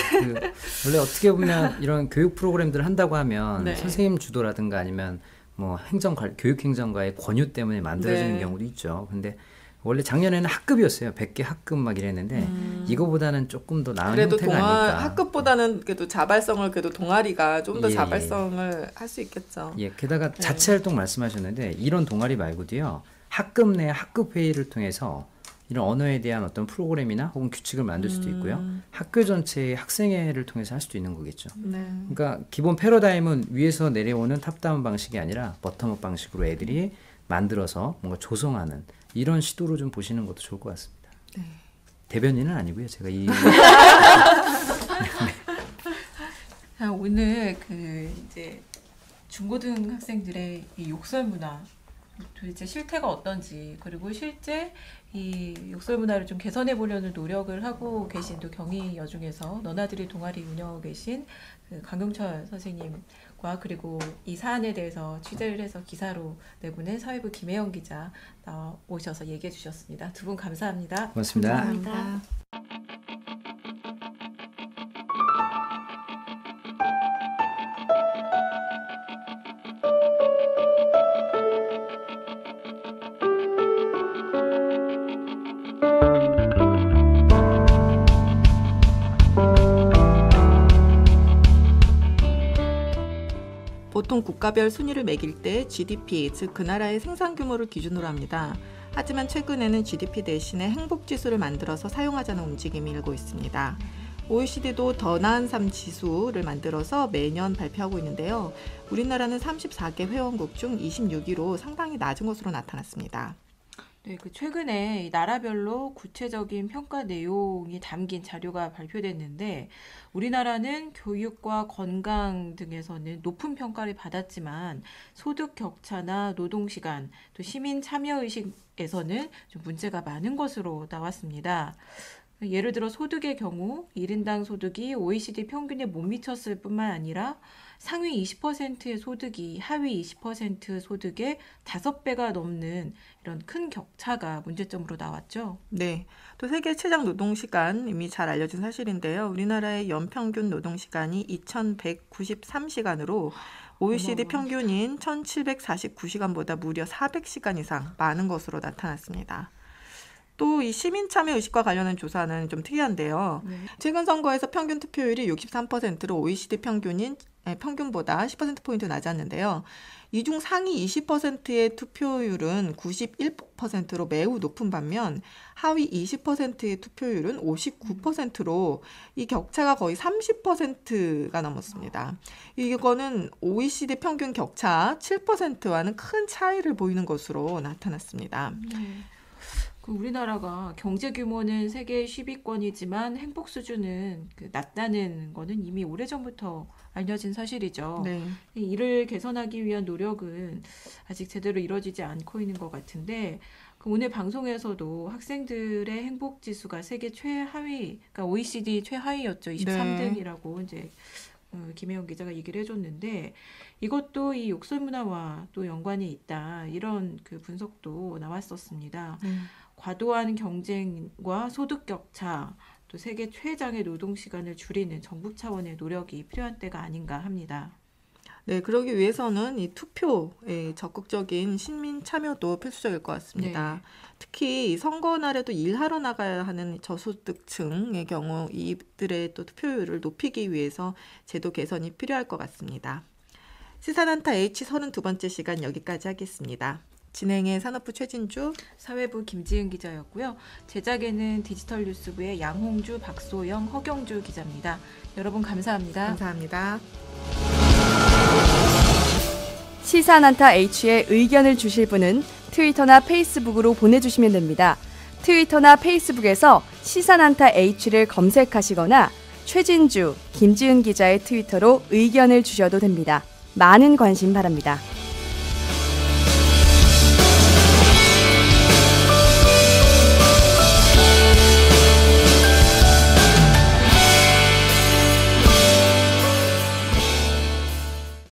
원래 어떻게 보면 이런 교육 프로그램들을 한다고 하면 선생님 주도라든가 아니면 뭐 교육행정가의 권유 때문에 만들어지는 경우도 있죠. 근데 원래 작년에는 학급이었어요. 100개 학급 막 이랬는데 이거보다는 조금 더 나은 형태가 아닐까. 학급보다는 그래도 자발성을 그래도 동아리가 좀 더 자발성을 할 수 있겠죠. 게다가 자체활동 말씀하셨는데 이런 동아리 말고도요. 학급 내 학급 회의를 통해서 이런 언어에 대한 어떤 프로그램이나 혹은 규칙을 만들 수도 있고요. 학교 전체의 학생회를 통해서 할 수도 있는 거겠죠. 그러니까 기본 패러다임은 위에서 내려오는 탑다운 방식이 아니라 버텀업 방식으로 애들이 만들어서 뭔가 조성하는 이런 시도로 좀 보시는 것도 좋을 것 같습니다. 대변인은 아니고요. 제가 이 자, 오늘 이제 중고등학생들의 이 욕설 문화 도대체 실태가 어떤지, 그리고 실제 이 욕설 문화를 좀 개선해 보려는 노력을 하고 계신 또 경희 여중에서 너나들이 동아리 운영하고 계신 그 강경철 선생님과, 그리고 이 사안에 대해서 취재를 해서 기사로 내보낸 사회부 김혜영 기자 오셔서 얘기해 주셨습니다. 두 분 감사합니다. 고맙습니다. 감사합니다. 보통 국가별 순위를 매길 때 GDP, 즉 그 나라의 생산 규모를 기준으로 합니다. 하지만 최근에는 GDP 대신에 행복지수를 만들어서 사용하자는 움직임이 일고 있습니다. OECD도 더 나은 삶 지수를 만들어서 매년 발표하고 있는데요. 우리나라는 34개 회원국 중 26위로 상당히 낮은 것으로 나타났습니다. 네, 최근에 나라별로 구체적인 평가 내용이 담긴 자료가 발표됐는데, 우리나라는 교육과 건강 등에서는 높은 평가를 받았지만 소득 격차나 노동시간, 또 시민 참여의식에서는 좀 문제가 많은 것으로 나왔습니다. 예를 들어 소득의 경우 1인당 소득이 OECD 평균에 못 미쳤을 뿐만 아니라 상위 20%의 소득이 하위 20% 소득의 5배가 넘는 이런 큰 격차가 문제점으로 나왔죠. 네, 또 세계 최장 노동시간 이미 잘 알려진 사실인데요. 우리나라의 연평균 노동시간이 2193시간으로 OECD 평균인 1749시간보다 무려 400시간 이상 많은 것으로 나타났습니다. 또 이 시민 참여 의식과 관련한 조사는 좀 특이한데요. 최근 선거에서 평균 투표율이 63%로 OECD 평균보다 10%포인트 낮았는데요. 이 중 상위 20%의 투표율은 91%로 매우 높은 반면 하위 20%의 투표율은 59%로 이 격차가 거의 30%가 넘었습니다. 이거는 OECD 평균 격차 7%와는 큰 차이를 보이는 것으로 나타났습니다. 우리나라가 경제 규모는 세계 10위권이지만 행복 수준은 낮다는 거는 이미 오래전부터 알려진 사실이죠. 네. 이를 개선하기 위한 노력은 아직 제대로 이루어지지 않고 있는 것 같은데, 오늘 방송에서도 학생들의 행복 지수가 세계 최하위, 그러니까 OECD 최하위였죠. 23등이라고 이제 김혜영 기자가 얘기를 해줬는데, 이것도 이 욕설 문화와 또 연관이 있다, 이런 분석도 나왔었습니다. 과도한 경쟁과 소득 격차, 또 세계 최장의 노동 시간을 줄이는 정부 차원의 노력이 필요한 때가 아닌가 합니다. 네, 그러기 위해서는 이 투표에 적극적인 시민 참여도 필수적일 것 같습니다. 네. 특히 선거 날에도 일하러 나가야 하는 저소득층의 경우 이들의 또 투표율을 높이기 위해서 제도 개선이 필요할 것 같습니다. 시사난타 H32번째 시간 여기까지 하겠습니다. 진행의 산업부 최진주, 사회부 김지은 기자였고요. 제작에는 디지털뉴스부의 양홍주, 박소영, 허경주 기자입니다. 여러분 감사합니다. 감사합니다. 시사난타 H에 의견을 주실 분은 트위터나 페이스북으로 보내주시면 됩니다. 트위터나 페이스북에서 시사난타 H를 검색하시거나 최진주, 김지은 기자의 트위터로 의견을 주셔도 됩니다. 많은 관심 바랍니다.